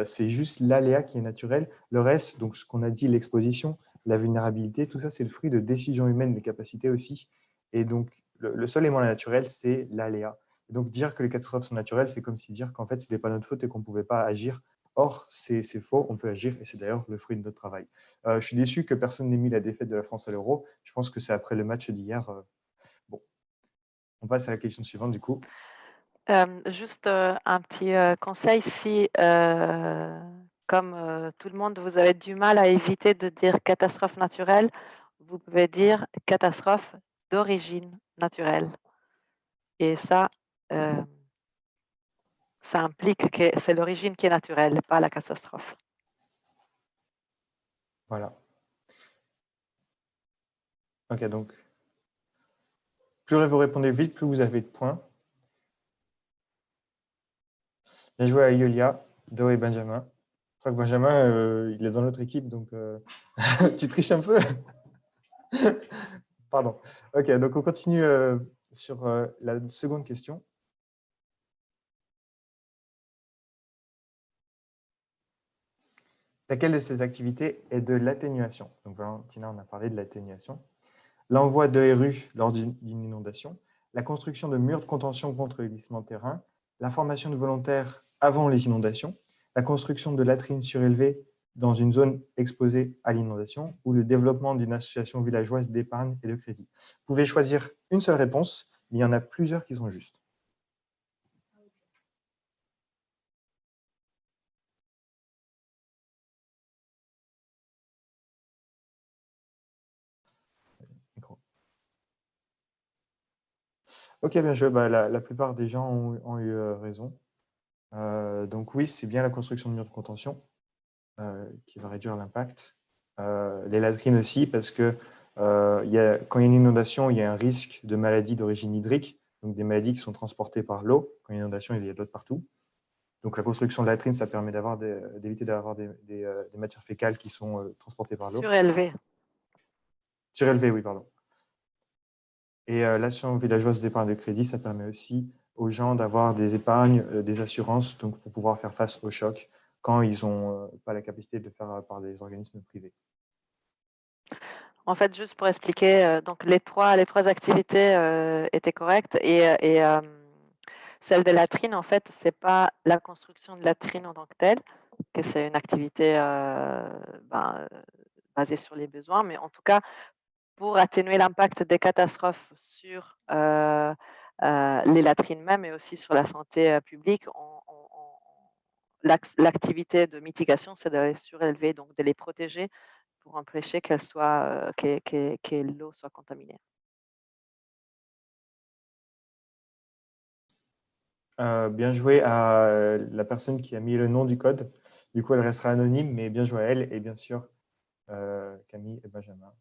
c'est juste l'aléa qui est naturel. Le reste, donc ce qu'on a dit, l'exposition, la vulnérabilité, tout ça, c'est le fruit de décisions humaines, des capacités aussi. Et donc, le seul élément naturel, c'est l'aléa. Donc, dire que les catastrophes sont naturelles, c'est comme si dire qu'en fait, ce n'était pas notre faute et qu'on ne pouvait pas agir. Or, c'est faux, on peut agir et c'est d'ailleurs le fruit de notre travail. Je suis déçu que personne n'ait mis la défaite de la France à l'euro. Je pense que c'est après le match d'hier. Bon. On passe à la question suivante, du coup. Juste un petit conseil, si, comme tout le monde, vous avez du mal à éviter de dire catastrophe naturelle, vous pouvez dire catastrophe d'origine naturelle. Et ça implique que c'est l'origine qui est naturelle, pas la catastrophe. Voilà. Ok, donc, plus vous répondez vite, plus vous avez de points. Bien joué à Yulia, Do et Benjamin. Je crois que Benjamin, il est dans notre équipe, donc tu triches un peu. Pardon. Ok, donc on continue sur la seconde question. Laquelle de ces activités est de l'atténuation? Donc, Valentina, on a parlé de l'atténuation. L'envoi de RU lors d'une inondation, la construction de murs de contention contre le glissement de terrain, la formation de volontaires avant les inondations, la construction de latrines surélevées dans une zone exposée à l'inondation ou le développement d'une association villageoise d'épargne et de crédit. Vous pouvez choisir une seule réponse, mais il y en a plusieurs qui sont justes. Ok, bien joué. La plupart des gens ont eu raison. Donc oui, c'est bien la construction de murs de contention qui va réduire l'impact. Les latrines aussi, parce que quand il y a une inondation, il y a un risque de maladies d'origine hydrique, donc des maladies qui sont transportées par l'eau. Quand il y a une inondation, il y a de l'eau partout. Donc la construction de latrines, ça permet d'éviter d'avoir des matières fécales qui sont transportées par l'eau. Surélevé. Surélevées, oui, pardon. Et l'association villageoise d'épargne de crédit, ça permet aussi aux gens d'avoir des épargnes, des assurances, donc pour pouvoir faire face au choc quand ils n'ont pas la capacité de le faire par des organismes privés. En fait, juste pour expliquer, donc les trois activités étaient correctes et celle de latrine, en fait, c'est pas la construction de latrine en tant que telle, que c'est une activité basée sur les besoins, mais en tout cas, pour atténuer l'impact des catastrophes sur les latrines même et aussi sur la santé publique, l'activité de mitigation, c'est de les surélever, donc de les protéger pour empêcher que l'eau soit contaminée. Bien joué à la personne qui a mis le nom du code. Du coup, elle restera anonyme, mais bien joué à elle et bien sûr Camille et Benjamin.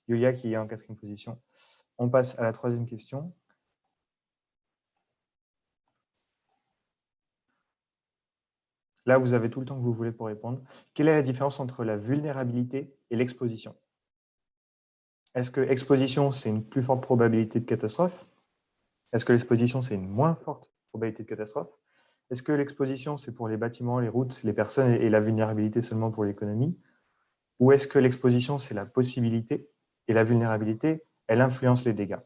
Yulia qui est en 4e position. On passe à la 3e question. Là, vous avez tout le temps que vous voulez pour répondre. Quelle est la différence entre la vulnérabilité et l'exposition? Est-ce que exposition, c'est une plus forte probabilité de catastrophe? Est-ce que l'exposition, c'est une moins forte probabilité de catastrophe? Est-ce que l'exposition, c'est pour les bâtiments, les routes, les personnes et la vulnérabilité seulement pour l'économie? Ou est-ce que l'exposition, c'est la possibilité et la vulnérabilité, elle influence les dégâts?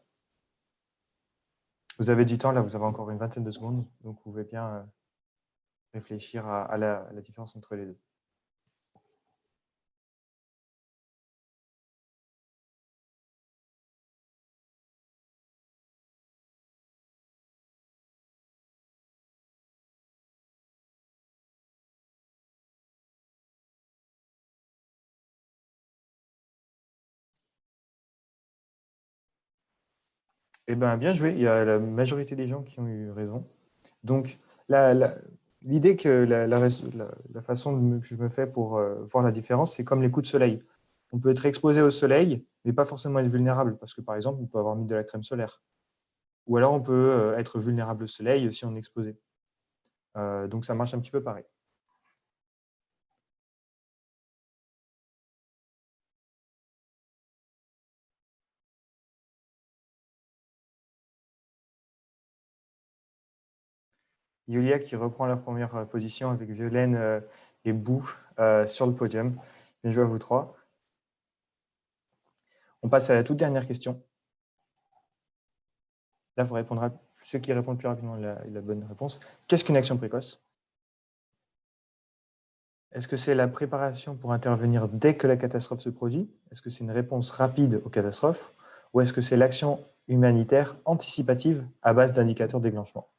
Vous avez du temps, là, vous avez encore une vingtaine de secondes, donc vous pouvez bien réfléchir à la différence entre les deux. Eh bien, bien joué, il y a la majorité des gens qui ont eu raison. Donc, l'idée que la façon que je me fais pour voir la différence, c'est comme les coups de soleil. On peut être exposé au soleil, mais pas forcément être vulnérable, parce que par exemple, on peut avoir mis de la crème solaire. Ou alors, on peut être vulnérable au soleil si on est exposé. Donc, ça marche un petit peu pareil. Yulia qui reprend la première position avec Violaine et Bou sur le podium. Bien joué à vous trois. On passe à la toute dernière question. Là, vous répondrez, ceux qui répondent plus rapidement la bonne réponse. Qu'est-ce qu'une action précoce? Est-ce que c'est la préparation pour intervenir dès que la catastrophe se produit? Est-ce que c'est une réponse rapide aux catastrophes? Ou est-ce que c'est l'action humanitaire anticipative à base d'indicateurs de déclenchement?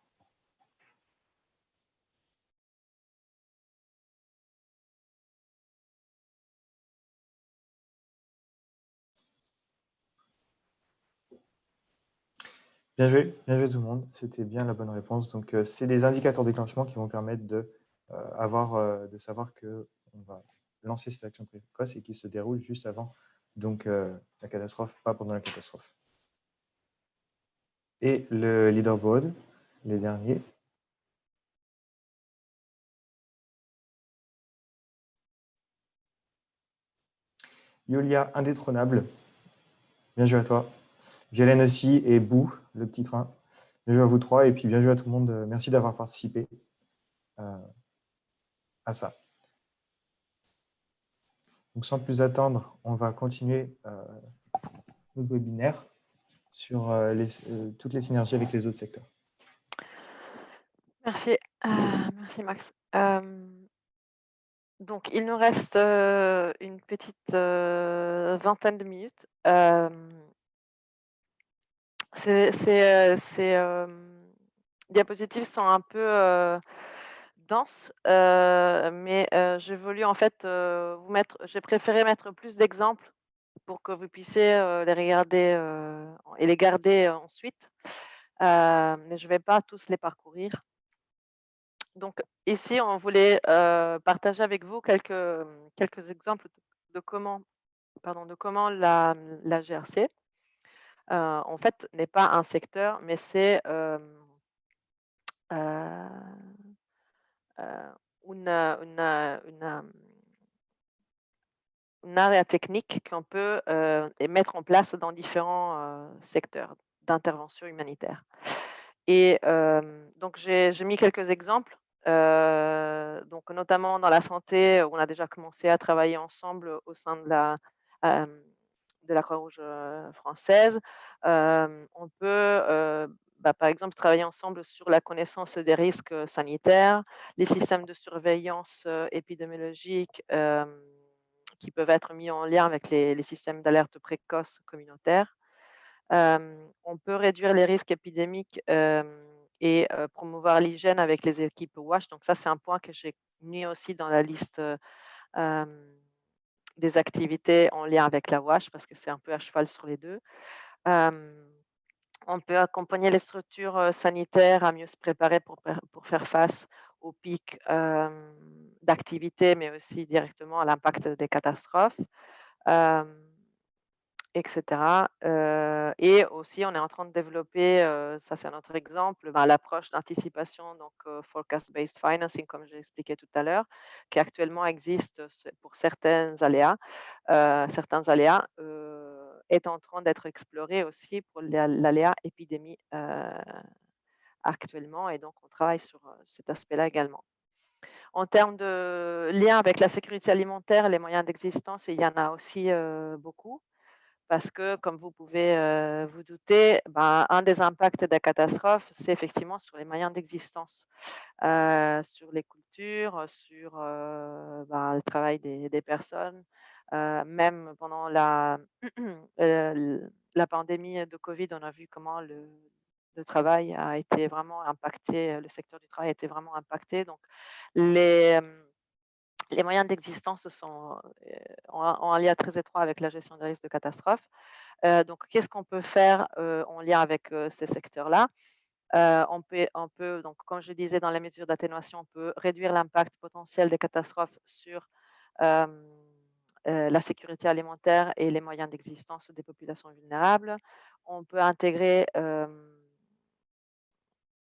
Bien joué tout le monde. C'était bien la bonne réponse. Donc, c'est des indicateurs de déclenchement qui vont permettre de savoir qu'on va lancer cette action précoce et qui se déroule juste avant donc, la catastrophe, pas pendant la catastrophe. Et le leaderboard, les derniers. Yulia, indétrônable. Bien joué à toi. Violaine aussi et Bou, le petit train. Bien joué à vous trois et puis bien joué à tout le monde. Merci d'avoir participé à ça. Donc, sans plus attendre, on va continuer notre webinaire sur toutes les synergies avec les autres secteurs. Merci, merci Max. Donc, il nous reste une petite vingtaine de minutes. Ces diapositives sont un peu denses, mais j'ai voulu en fait j'ai préféré mettre plus d'exemples pour que vous puissiez les regarder et les garder ensuite. Mais je ne vais pas tous les parcourir. Donc ici, on voulait partager avec vous quelques exemples de comment la GRC, en fait, n'est pas un secteur, mais c'est une area technique qu'on peut et mettre en place dans différents secteurs d'intervention humanitaire. Et donc, j'ai mis quelques exemples, donc notamment dans la santé, où on a déjà commencé à travailler ensemble au sein de la Croix-Rouge française. On peut, par exemple, travailler ensemble sur la connaissance des risques sanitaires, les systèmes de surveillance épidémiologique qui peuvent être mis en lien avec les systèmes d'alerte précoce communautaires. On peut réduire les risques épidémiques et promouvoir l'hygiène avec les équipes WASH. Donc ça, c'est un point que j'ai mis aussi dans la liste des activités en lien avec la WASH parce que c'est un peu à cheval sur les deux. On peut accompagner les structures sanitaires à mieux se préparer pour faire face aux pics d'activité, mais aussi directement à l'impact des catastrophes. Euh, etc. Et aussi, on est en train de développer, ça c'est un autre exemple, l'approche d'anticipation, donc forecast-based financing, comme j'ai expliqué tout à l'heure, qui actuellement existe pour certains aléas. Certains aléas est en train d'être exploré aussi pour l'aléa épidémie actuellement, et donc on travaille sur cet aspect-là également. En termes de lien avec la sécurité alimentaire, les moyens d'existence, il y en a aussi beaucoup. Parce que, comme vous pouvez vous douter, un des impacts des catastrophes, c'est effectivement sur les moyens d'existence, sur les cultures, sur le travail des personnes. Même pendant la pandémie de Covid, on a vu comment le travail a été vraiment impacté, le secteur du travail a été vraiment impacté. Donc, les, les moyens d'existence ont un lien très étroit avec la gestion des risques de catastrophe. Donc, qu'est-ce qu'on peut faire en lien avec ces secteurs-là? On peut, donc, comme je disais, dans les mesures d'atténuation, on peut réduire l'impact potentiel des catastrophes sur euh, la sécurité alimentaire et les moyens d'existence des populations vulnérables. On peut intégrer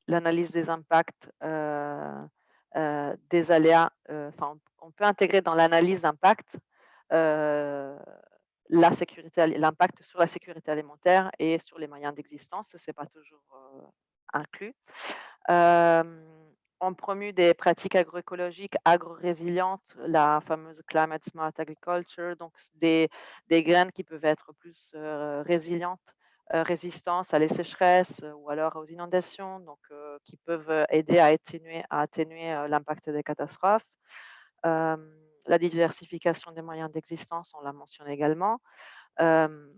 l'analyse des impacts des aléas, on peut intégrer dans l'analyse d'impact l'impact sur la sécurité alimentaire et sur les moyens d'existence, ce n'est pas toujours inclus. On promue des pratiques agroécologiques agro-résilientes, la fameuse Climate Smart Agriculture, donc des graines qui peuvent être plus résilientes, résistance à les sécheresses ou alors aux inondations, donc qui peuvent aider à atténuer l'impact des catastrophes. La diversification des moyens d'existence, on l'a mentionné également. On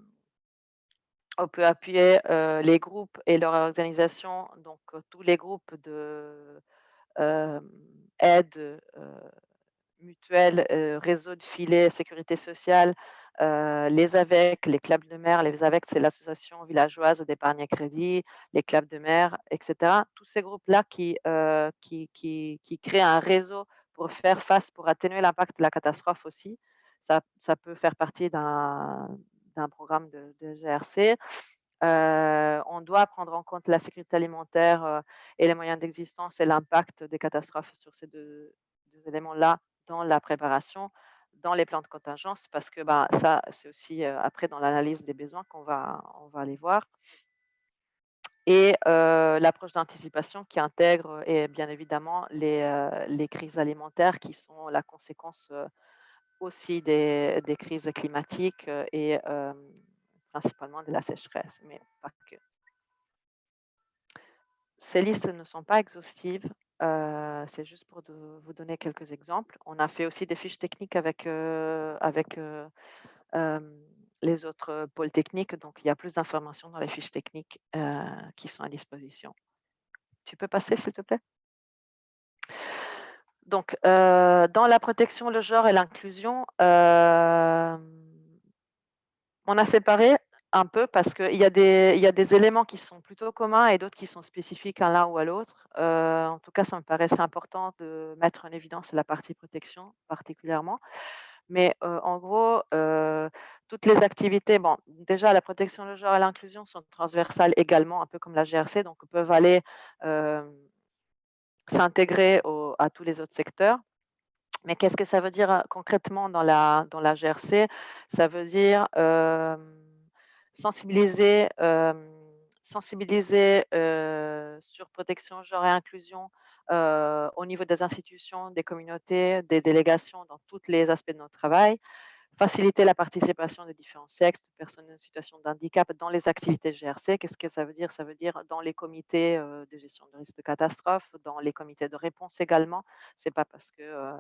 peut appuyer les groupes et leur organisation, donc tous les groupes de aide mutuelle, réseau de filets, sécurité sociale, les AVEC, les clubs de mer. Les AVEC, c'est l'association villageoise d'épargne et crédit, les clubs de mer, etc. Tous ces groupes-là qui créent un réseau pour faire face, pour atténuer l'impact de la catastrophe aussi. Ça peut faire partie d'un programme de GRC. On doit prendre en compte la sécurité alimentaire et les moyens d'existence et l'impact des catastrophes sur ces deux éléments-là dans la préparation, dans les plans de contingence, parce que ça, c'est aussi après dans l'analyse des besoins on va aller voir. Et l'approche d'anticipation qui intègre et bien évidemment les crises alimentaires qui sont la conséquence aussi des crises climatiques et principalement de la sécheresse, mais pas que. Ces listes ne sont pas exhaustives, c'est juste pour vous donner quelques exemples. On a fait aussi des fiches techniques avec les autres pôles techniques, donc il y a plus d'informations dans les fiches techniques qui sont à disposition. Tu peux passer, s'il te plaît? Donc, dans la protection, le genre et l'inclusion, on a séparé un peu parce qu'il y a des éléments qui sont plutôt communs et d'autres qui sont spécifiques à l'un ou à l'autre. En tout cas, ça me paraissait important de mettre en évidence la partie protection particulièrement. Mais en gros, toutes les activités, déjà la protection, le genre et l'inclusion sont transversales également, un peu comme la GRC, donc peuvent aller s'intégrer à tous les autres secteurs. Mais qu'est-ce que ça veut dire concrètement dans la GRC? Ça veut dire sensibiliser, sur protection, genre et inclusion au niveau des institutions, des communautés, des délégations dans tous les aspects de notre travail. Faciliter la participation des différents sexes, de personnes en situation de handicap dans les activités GRC. Qu'est-ce que ça veut dire? Ça veut dire dans les comités de gestion de risque de catastrophe, dans les comités de réponse également. C'est pas parce que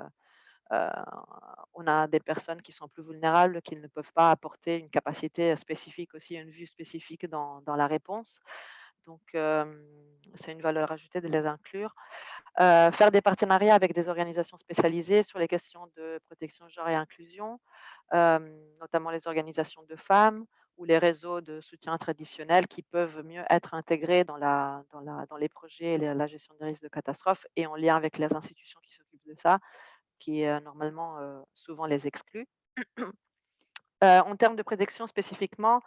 on a des personnes qui sont plus vulnérables, qui ne peuvent pas apporter une capacité spécifique aussi, une vue spécifique dans la réponse. Donc, c'est une valeur ajoutée de les inclure. Faire des partenariats avec des organisations spécialisées sur les questions de protection genre et inclusion, notamment les organisations de femmes ou les réseaux de soutien traditionnels qui peuvent mieux être intégrés dans les projets et la gestion des risques de catastrophe et en lien avec les institutions qui s'occupent de ça, qui normalement souvent les excluent. En termes de protection spécifiquement,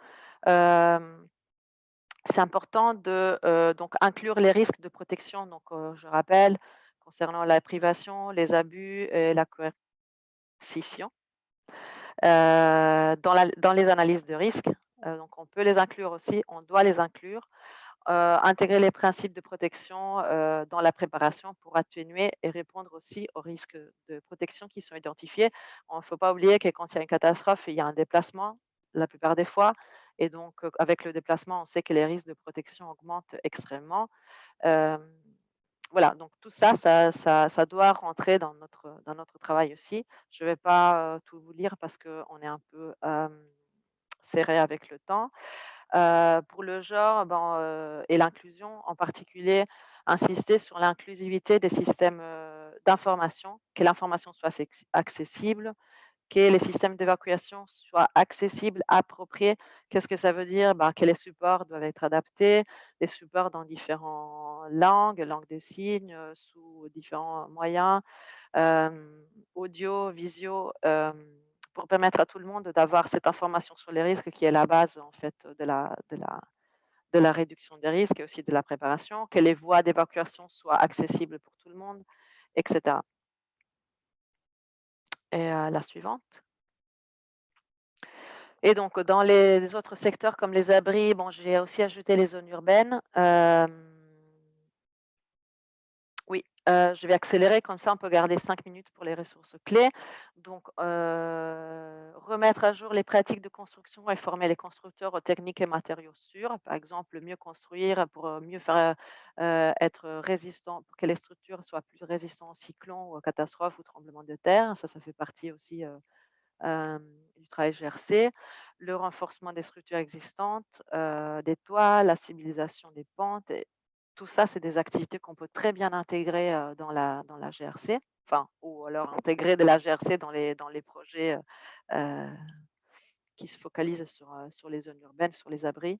c'est important de donc inclure les risques de protection. Donc, je rappelle, concernant la privation, les abus et la coercition, dans les analyses de risque. Donc, on peut les inclure aussi, on doit les inclure. Intégrer les principes de protection dans la préparation pour atténuer et répondre aussi aux risques de protection qui sont identifiés. Il ne faut pas oublier que quand il y a une catastrophe, il y a un déplacement la plupart des fois. Et donc, avec le déplacement, on sait que les risques de protection augmentent extrêmement. Euh, voilà, donc tout ça, ça doit rentrer dans notre travail aussi. Je ne vais pas tout vous lire parce qu'on est un peu serré avec le temps. Pour le genre et l'inclusion en particulier, insister sur l'inclusivité des systèmes d'information, que l'information soit accessible, que les systèmes d'évacuation soient accessibles, appropriés. Qu'est-ce que ça veut dire? Que les supports doivent être adaptés, les supports dans différentes langues de signes, sous différents moyens, audio, visio, pour permettre à tout le monde d'avoir cette information sur les risques qui est la base en fait de la réduction des risques et aussi de la préparation, que les voies d'évacuation soient accessibles pour tout le monde, etc. Et la suivante. Et donc, dans les autres secteurs comme les abris, j'ai aussi ajouté les zones urbaines. Oui, je vais accélérer, comme ça on peut garder 5 minutes pour les ressources clés. Donc, remettre à jour les pratiques de construction et former les constructeurs aux techniques et matériaux sûrs. Par exemple, mieux construire pour mieux faire être résistant, pour que les structures soient plus résistantes aux cyclones, aux catastrophes ou tremblements de terre. Ça fait partie aussi du travail GRC. Le renforcement des structures existantes, des toits, la civilisation des pentes. Tout ça, c'est des activités qu'on peut très bien intégrer dans la GRC, enfin, ou alors intégrer de la GRC dans les projets qui se focalisent sur les zones urbaines, sur les abris.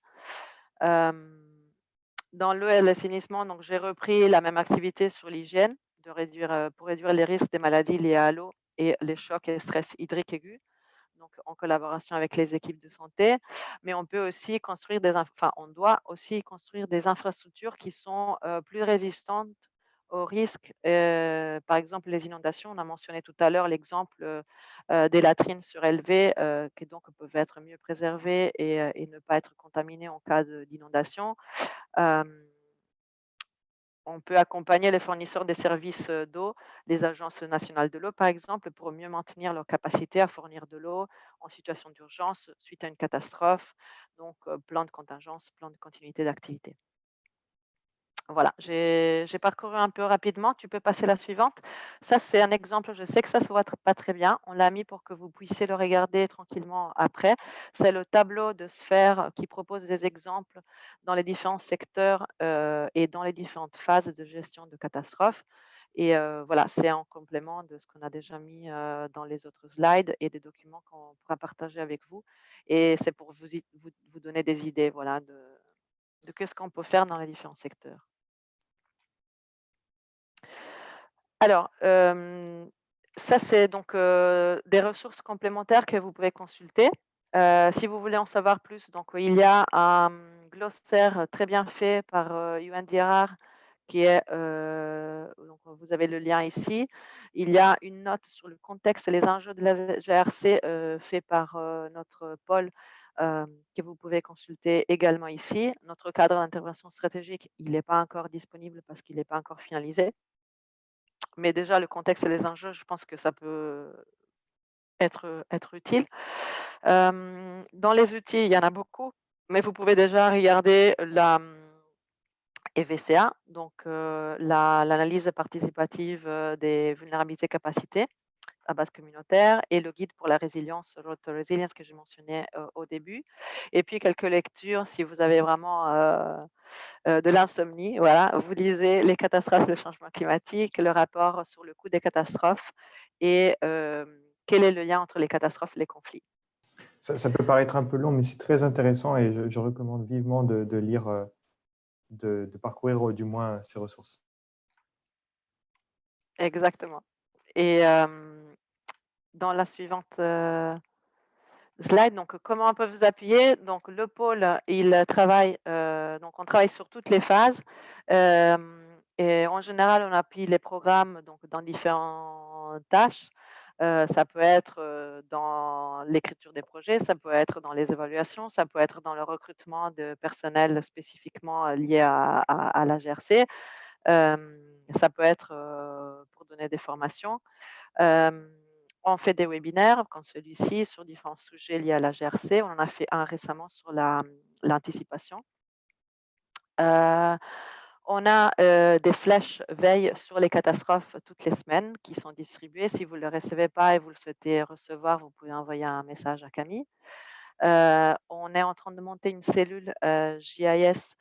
Dans l'eau et l'assainissement, donc j'ai repris la même activité sur l'hygiène pour réduire les risques des maladies liées à l'eau et les chocs et stress hydriques aigus, donc en collaboration avec les équipes de santé. Mais on peut aussi construire on doit aussi construire des infrastructures qui sont plus résistantes aux risques. Par exemple, les inondations, on a mentionné tout à l'heure l'exemple des latrines surélevées qui donc peuvent être mieux préservées et ne pas être contaminées en cas d'inondation. On peut accompagner les fournisseurs des services d'eau, les agences nationales de l'eau, par exemple, pour mieux maintenir leur capacité à fournir de l'eau en situation d'urgence suite à une catastrophe. Donc, plan de contingence, plan de continuité d'activité. Voilà, j'ai parcouru un peu rapidement. Tu peux passer la suivante. Ça, c'est un exemple. Je sais que ça ne se voit pas très bien. On l'a mis pour que vous puissiez le regarder tranquillement après. C'est le tableau de sphère qui propose des exemples dans les différents secteurs et dans les différentes phases de gestion de catastrophes. Et voilà, c'est en complément de ce qu'on a déjà mis dans les autres slides et des documents qu'on pourra partager avec vous. Et c'est pour vous donner des idées voilà, de ce qu'on peut faire dans les différents secteurs. Alors, ça, c'est donc des ressources complémentaires que vous pouvez consulter. Si vous voulez en savoir plus, donc il y a un glossaire très bien fait par UNDRR qui est, donc vous avez le lien ici. Il y a une note sur le contexte et les enjeux de la GRC fait par notre pôle que vous pouvez consulter également ici. Notre cadre d'intervention stratégique, il n'est pas encore disponible parce qu'il n'est pas encore finalisé. Mais déjà, le contexte et les enjeux, je pense que ça peut être utile. Dans les outils, il y en a beaucoup, mais vous pouvez déjà regarder la EVCA, donc l'analyse participative des vulnérabilités capacités à base communautaire et le guide pour la résilience, Road to Resilience que j'ai mentionné au début. Et puis quelques lectures si vous avez vraiment de l'insomnie. Voilà, vous lisez les catastrophes, le changement climatique, le rapport sur le coût des catastrophes et quel est le lien entre les catastrophes et les conflits. Ça peut paraître un peu long, mais c'est très intéressant et je recommande vivement de lire, de parcourir du moins ces ressources. Exactement. Et dans la suivante slide, donc comment on peut vous appuyer? Donc le pôle, il travaille, donc on travaille sur toutes les phases. Et en général, on appuie les programmes donc dans différentes tâches. Ça peut être dans l'écriture des projets, ça peut être dans les évaluations, ça peut être dans le recrutement de personnel spécifiquement lié à la GRC. Ça peut être pour donner des formations. On fait des webinaires comme celui-ci sur différents sujets liés à la GRC. On en a fait un récemment sur l'anticipation. On a des flèches veille sur les catastrophes toutes les semaines qui sont distribuées. Si vous ne le recevez pas et vous le souhaitez recevoir, vous pouvez envoyer un message à Camille. On est en train de monter une cellule GIS,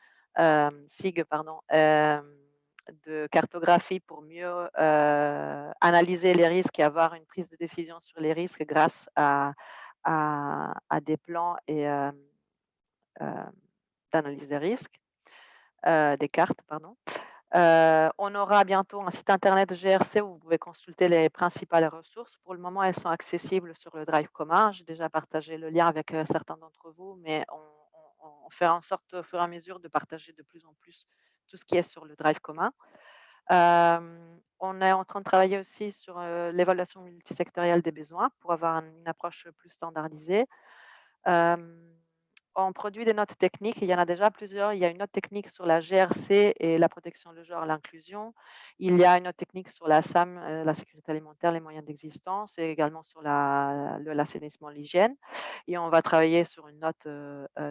SIG, pardon, de cartographie pour mieux analyser les risques et avoir une prise de décision sur les risques grâce à des plans et d'analyse des risques, des cartes, pardon. On aura bientôt un site internet GRC où vous pouvez consulter les principales ressources. Pour le moment, elles sont accessibles sur le Drive commun. J'ai déjà partagé le lien avec certains d'entre vous, mais on fait en sorte au fur et à mesure de partager de plus en plus tout ce qui est sur le Drive commun. On est en train de travailler aussi sur l'évaluation multisectorielle des besoins pour avoir une approche plus standardisée. On produit des notes techniques, il y en a déjà plusieurs. Il y a une note technique sur la GRC et la protection, le genre, l'inclusion. Il y a une note technique sur la SAM, la sécurité alimentaire, les moyens d'existence, et également sur l'assainissement, l'hygiène. Et on va travailler sur une note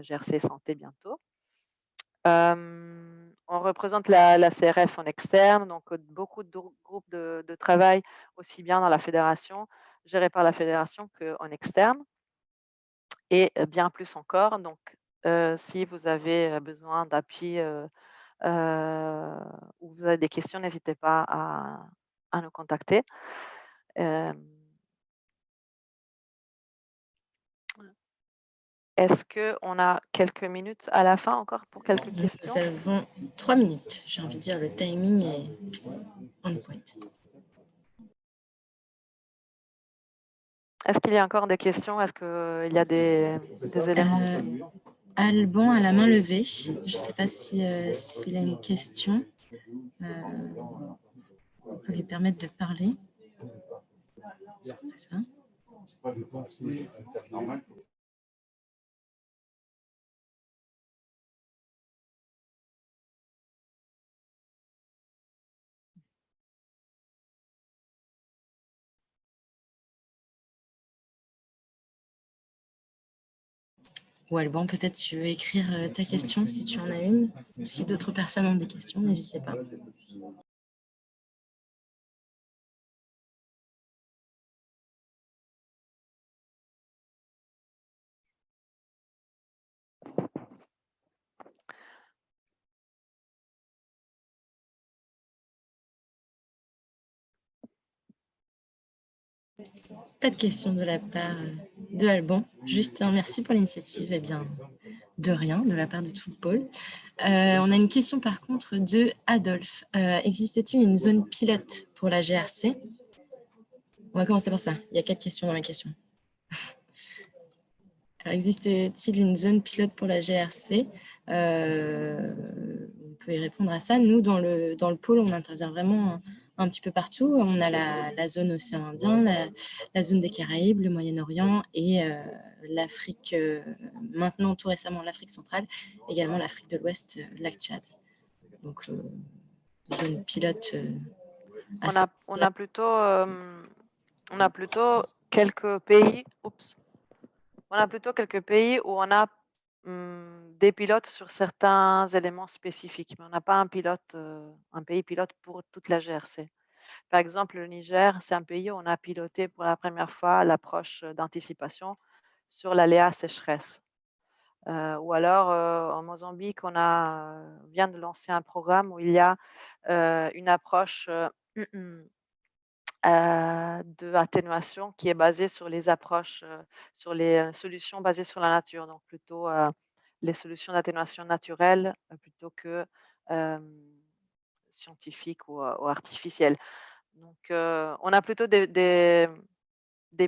GRC santé bientôt. On représente la CRF en externe, donc beaucoup de groupes de travail, aussi bien dans la fédération, gérés par la fédération qu'en externe. Et bien plus encore, donc si vous avez besoin d'appui ou vous avez des questions, n'hésitez pas à nous contacter. Est-ce qu'on a quelques minutes à la fin encore pour quelques questions? Nous avons 3 minutes. J'ai envie de dire, le timing est on point. Est-ce qu'il y a encore des questions? Est-ce qu'il y a des éléments? Alban a la main levée. Je ne sais pas s'il a une question. On peut lui permettre de parler. On fait ça. Ou Alban, peut-être tu veux écrire ta question si tu en as une. Ou si d'autres personnes ont des questions, n'hésitez pas. Pas de questions de la part de Alban. Juste un merci pour l'initiative. Eh bien, de rien, de la part de tout le pôle. On a une question par contre de Adolphe. Existe-t-il une zone pilote pour la GRC? On va commencer par ça. Il y a 4 questions dans la question. Alors, existe-t-il une zone pilote pour la GRC? On peut y répondre à ça. Nous, dans le pôle, on intervient vraiment un petit peu partout. On a la zone océan Indien, la zone des Caraïbes, le Moyen-Orient et l'Afrique, maintenant tout récemment l'Afrique centrale, également l'Afrique de l'Ouest, lac Tchad. Donc, zone pilote. On a plutôt quelques pays. On a plutôt quelques pays où on a des pilotes sur certains éléments spécifiques, mais on n'a pas un pays pilote pour toute la GRC. Par exemple, le Niger, c'est un pays où on a piloté pour la première fois l'approche d'anticipation sur l'aléa sécheresse. Ou alors, en Mozambique, on vient de lancer un programme où il y a une approche de atténuation qui est basée sur les approches, sur les solutions basées sur la nature. Donc plutôt les solutions d'atténuation naturelle plutôt que scientifiques ou artificielles. Donc on a plutôt des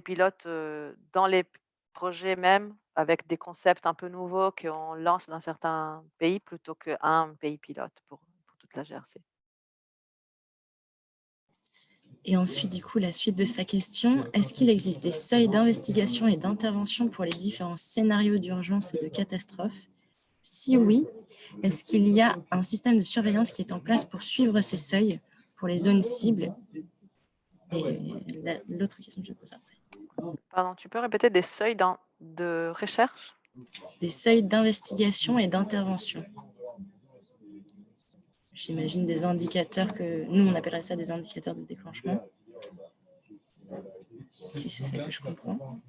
pilotes dans les projets même avec des concepts un peu nouveaux qu'on lance dans certains pays plutôt qu'un pays pilote pour toute la GRC. Et ensuite, du coup, la suite de sa question, est-ce qu'il existe des seuils d'investigation et d'intervention pour les différents scénarios d'urgence et de catastrophe? Si oui, est-ce qu'il y a un système de surveillance qui est en place pour suivre ces seuils pour les zones cibles? Et l'autre question que je pose après. Pardon, tu peux répéter des seuils de recherche? Des seuils d'investigation et d'intervention. J'imagine des indicateurs que nous, on appellerait ça des indicateurs de déclenchement. Si c'est ça que je comprends.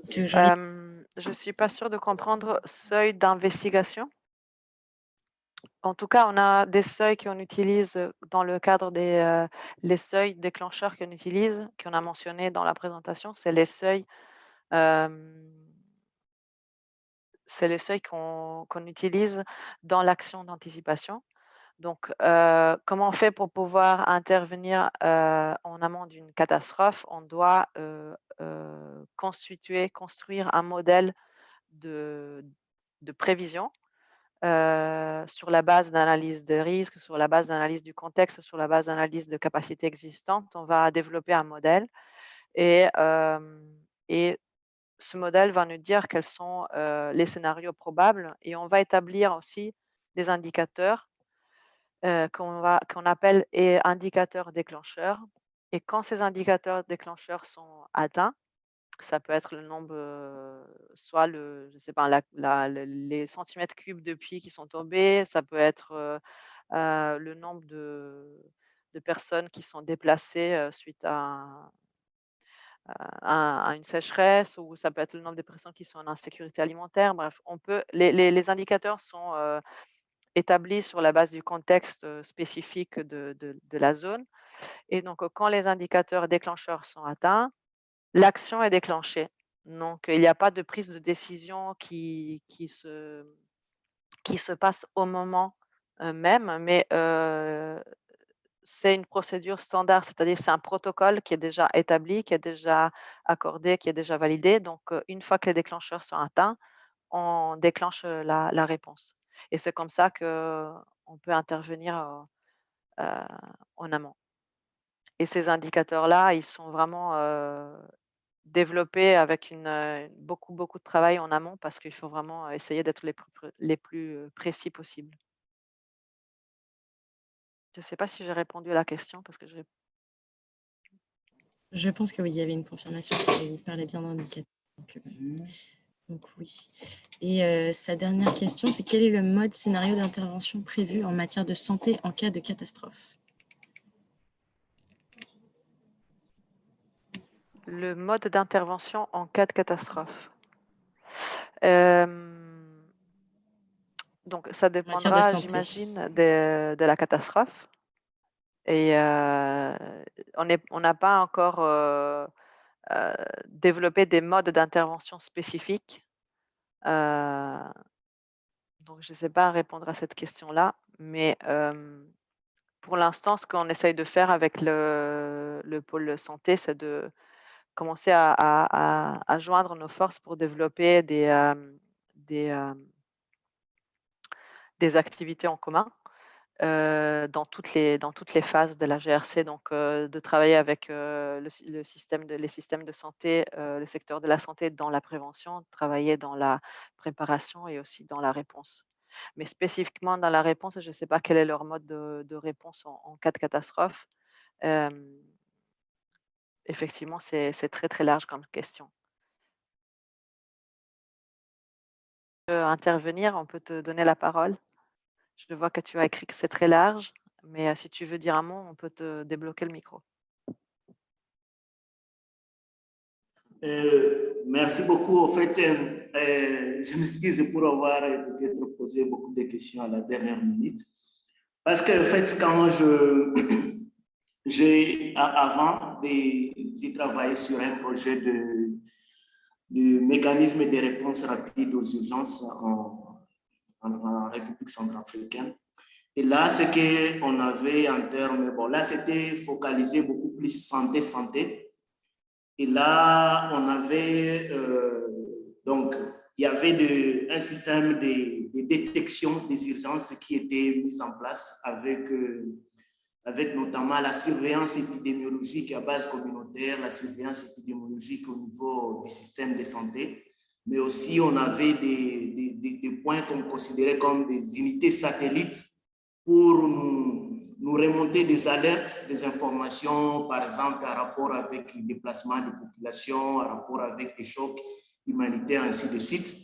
Je ne suis pas sûre de comprendre seuil d'investigation. En tout cas, on a des seuils qu'on utilise dans le cadre des les seuils déclencheurs qu'on utilise, qu'on a mentionné dans la présentation, c'est les seuils qu'on utilise dans l'action d'anticipation. Donc, comment on fait pour pouvoir intervenir en amont d'une catastrophe? On doit construire un modèle de, de prévision sur la base d'analyse de risque, sur la base d'analyse du contexte, sur la base d'analyse de capacités existantes. On va développer un modèle et ce modèle va nous dire quels sont les scénarios probables et on va établir aussi des indicateurs qu'on appelle indicateurs déclencheurs. Et quand ces indicateurs déclencheurs sont atteints, ça peut être le nombre, soit je sais pas, les centimètres cubes de pluie qui sont tombés, ça peut être le nombre de personnes qui sont déplacées suite à une sécheresse, ou ça peut être le nombre de personnes qui sont en insécurité alimentaire. Bref, les indicateurs sont établis sur la base du contexte spécifique de la zone. Et donc, quand les indicateurs déclencheurs sont atteints, l'action est déclenchée. Donc, il n'y a pas de prise de décision qui se passe au moment même, mais c'est une procédure standard, c'est-à-dire c'est un protocole qui est déjà établi, qui est déjà accordé, qui est déjà validé. Donc, une fois que les déclencheurs sont atteints, on déclenche la réponse. Et c'est comme ça qu'on peut intervenir euh, en amont. Et ces indicateurs-là, ils sont vraiment développés avec beaucoup, beaucoup de travail en amont parce qu'il faut vraiment essayer d'être les plus précis possibles. Je ne sais pas si j'ai répondu à la question parce que Je pense que oui, il y avait une confirmation, il parlait bien d'indicateurs. Donc oui. Et sa dernière question, c'est quel est le mode scénario d'intervention prévu en matière de santé en cas de catastrophe? Le mode d'intervention en cas de catastrophe. Donc ça dépendra, j'imagine, de la catastrophe. Et on n'a pas encore développé des modes d'intervention spécifiques. Donc je ne sais pas répondre à cette question-là, mais pour l'instant, ce qu'on essaye de faire avec le pôle santé, c'est de commencer à joindre nos forces pour développer des activités en commun dans toutes les phases de la GRC. Donc, de travailler avec les systèmes de santé, le secteur de la santé dans la prévention, de travailler dans la préparation et aussi dans la réponse. Mais spécifiquement dans la réponse, je ne sais pas quel est leur mode de réponse en cas de catastrophe. Effectivement, c'est très, très large comme question. Intervenir, on peut te donner la parole. Je vois que tu as écrit que c'est très large, mais si tu veux dire un mot, on peut te débloquer le micro. Merci beaucoup. En fait, je m'excuse pour avoir peut-être posé beaucoup de questions à la dernière minute. Parce que, en fait, quand j'ai travaillé sur un projet de mécanisme de réponse rapide aux urgences en République centrafricaine. Et là, ce qu'on avait en termes, bon, là, c'était focalisé beaucoup plus santé. Et là, on avait, donc, il y avait un système de détection des urgences qui était mis en place avec notamment la surveillance épidémiologique à base communautaire, la surveillance épidémiologique au niveau du système de santé, mais aussi on avait des points qu'on considérait comme des unités satellites pour nous remonter des alertes, des informations, par exemple, en rapport avec le déplacement des populations, en rapport avec des chocs humanitaires, ainsi de suite.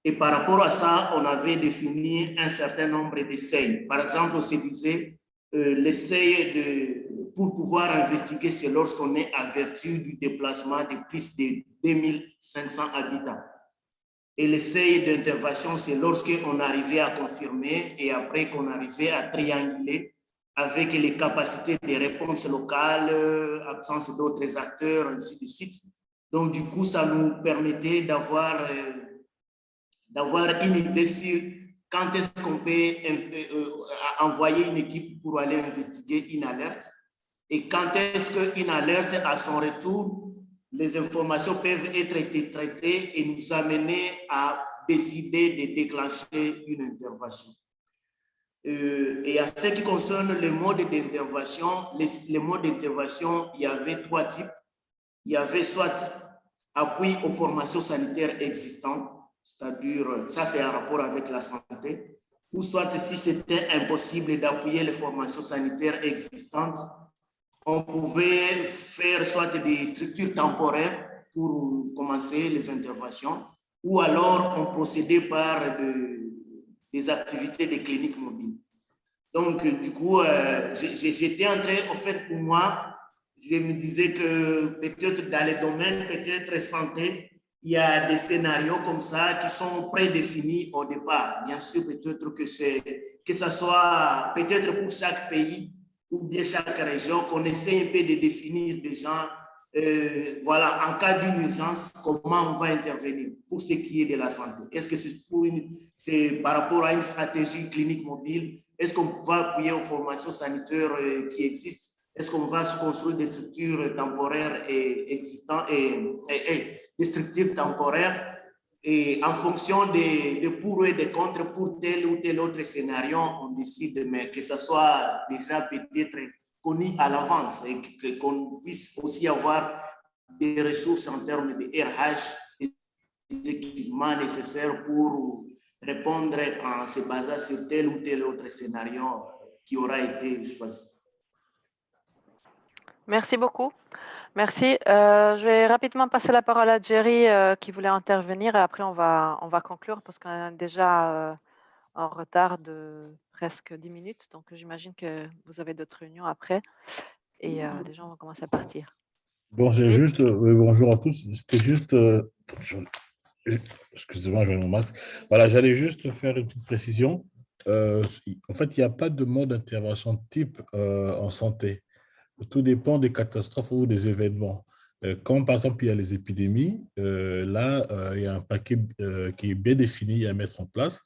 Et par rapport à ça, on avait défini un certain nombre d'essais. Par exemple, on se disait, l'essai pour pouvoir investiguer, c'est lorsqu'on est averti du déplacement de plus de 2500 habitants. Et l'essai d'intervention, c'est lorsqu'on arrivait à confirmer et après qu'on arrivait à trianguler avec les capacités de réponse locale, absence d'autres acteurs, ainsi de suite. Donc, du coup, ça nous permettait d'avoir une idée sur quand est-ce qu'on peut envoyer une équipe pour aller investiguer une alerte et quand est-ce qu'une alerte, à son retour, les informations peuvent être traitées et nous amener à décider de déclencher une intervention. Et à ce qui concerne les modes d'intervention, les modes d'intervention, il y avait 3 types. Il y avait soit appui aux formations sanitaires existantes, c'est-à-dire, ça c'est en rapport avec la santé, ou soit si c'était impossible d'appuyer les formations sanitaires existantes, on pouvait faire soit des structures temporaires pour commencer les interventions, ou alors on procédait par des activités de cliniques mobiles. Donc, du coup, j'étais en train, en fait, pour moi, je me disais que peut-être dans les domaines, peut-être santé, il y a des scénarios comme ça qui sont prédéfinis au départ. Bien sûr, peut-être que ça soit peut-être pour chaque pays ou bien chaque région, qu'on essaie un peu de définir des gens, voilà, en cas d'une urgence, comment on va intervenir pour ce qui est de la santé. Est-ce que c'est par rapport à une stratégie clinique mobile? Est-ce qu'on va appuyer aux formations sanitaires qui existent? Est-ce qu'on va se construire des structures temporaires et existantes et des structures temporaires? Et en fonction des pour et des contre pour tel ou tel autre scénario, on décide, mais que ça soit déjà peut-être connu à l'avance et qu'on puisse aussi avoir des ressources en termes de RH, des équipements nécessaires pour répondre en se basant sur tel ou tel autre scénario qui aura été choisi. Merci beaucoup. Merci. Je vais rapidement passer la parole à Jerry qui voulait intervenir et après on va conclure parce qu'on est déjà en retard de presque 10 minutes. Donc j'imagine que vous avez d'autres réunions après et les gens vont commencer à partir. Bon, j'ai Oui. juste, bonjour à tous. C'était juste, excusez-moi, j'ai mon masque. Voilà, j'allais juste faire une petite précision. En fait, il n'y a pas de mode d'intervention type en santé. Tout dépend des catastrophes ou des événements. Quand, par exemple, il y a les épidémies, là, il y a un paquet qui est bien défini à mettre en place.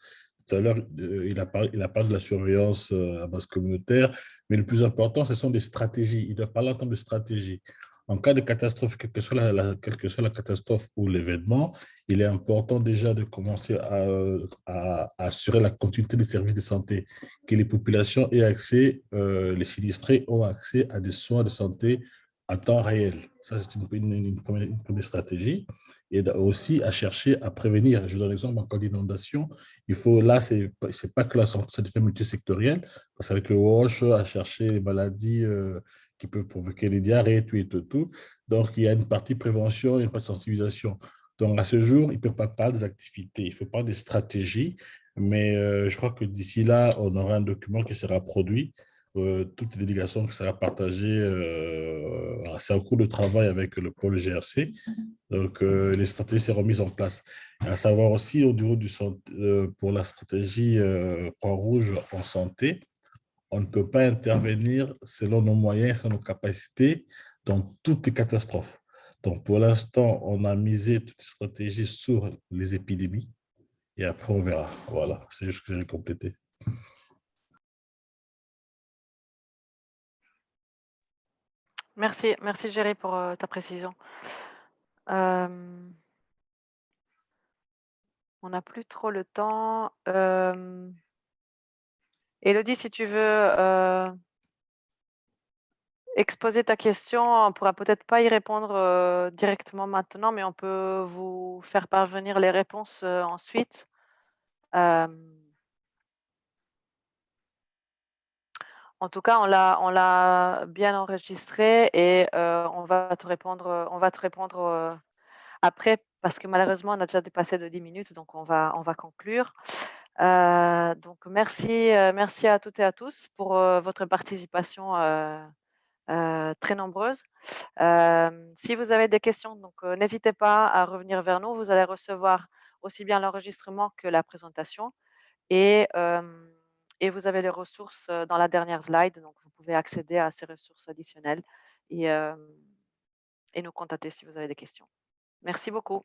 Tout à l'heure, il a parlé de la surveillance à base communautaire, mais le plus important, ce sont des stratégies. Il doit parler en termes de stratégie. En cas de catastrophe, quelle que soit la catastrophe ou l'événement, il est important déjà de commencer à assurer la continuité des services de santé, que les populations aient accès, les sinistrés ont accès à des soins de santé à temps réel. Ça, c'est une première stratégie. Et aussi à chercher à prévenir. Je donne l'exemple en cas d'inondation. Il faut, là, c'est pas que la santé, ça devient multisectoriel, parce qu'avec le WASH, à chercher les maladies qui peuvent provoquer des diarrhées, tout. Donc, il y a une partie prévention et une partie sensibilisation. Donc, à ce jour, il ne peut pas parler des activités, il faut parler des stratégies, mais je crois que d'ici là, on aura un document qui sera produit toutes les délégations qui sera partagée, c'est en cours de travail avec le pôle GRC. Donc, les stratégies seront mises en place. Et à savoir aussi, au niveau pour la stratégie Croix-Rouge en santé, on ne peut pas intervenir selon nos moyens, selon nos capacités, dans toutes les catastrophes. Donc, pour l'instant, on a misé toutes les stratégies sur les épidémies. Et après, on verra. Voilà, c'est juste que j'ai complété. Merci, merci Géry pour ta précision. On n'a plus trop le temps. Élodie, si tu veux exposer ta question, on ne pourra peut-être pas y répondre directement maintenant, mais on peut vous faire parvenir les réponses ensuite. En tout cas, on l'a bien enregistré et on va te répondre après parce que malheureusement, on a déjà dépassé de 10 minutes, donc on va conclure. Donc merci à toutes et à tous pour votre participation très nombreuse. Si vous avez des questions, donc n'hésitez pas à revenir vers nous. Vous allez recevoir aussi bien l'enregistrement que la présentation et vous avez les ressources dans la dernière slide, donc vous pouvez accéder à ces ressources additionnelles et nous contacter si vous avez des questions. Merci beaucoup.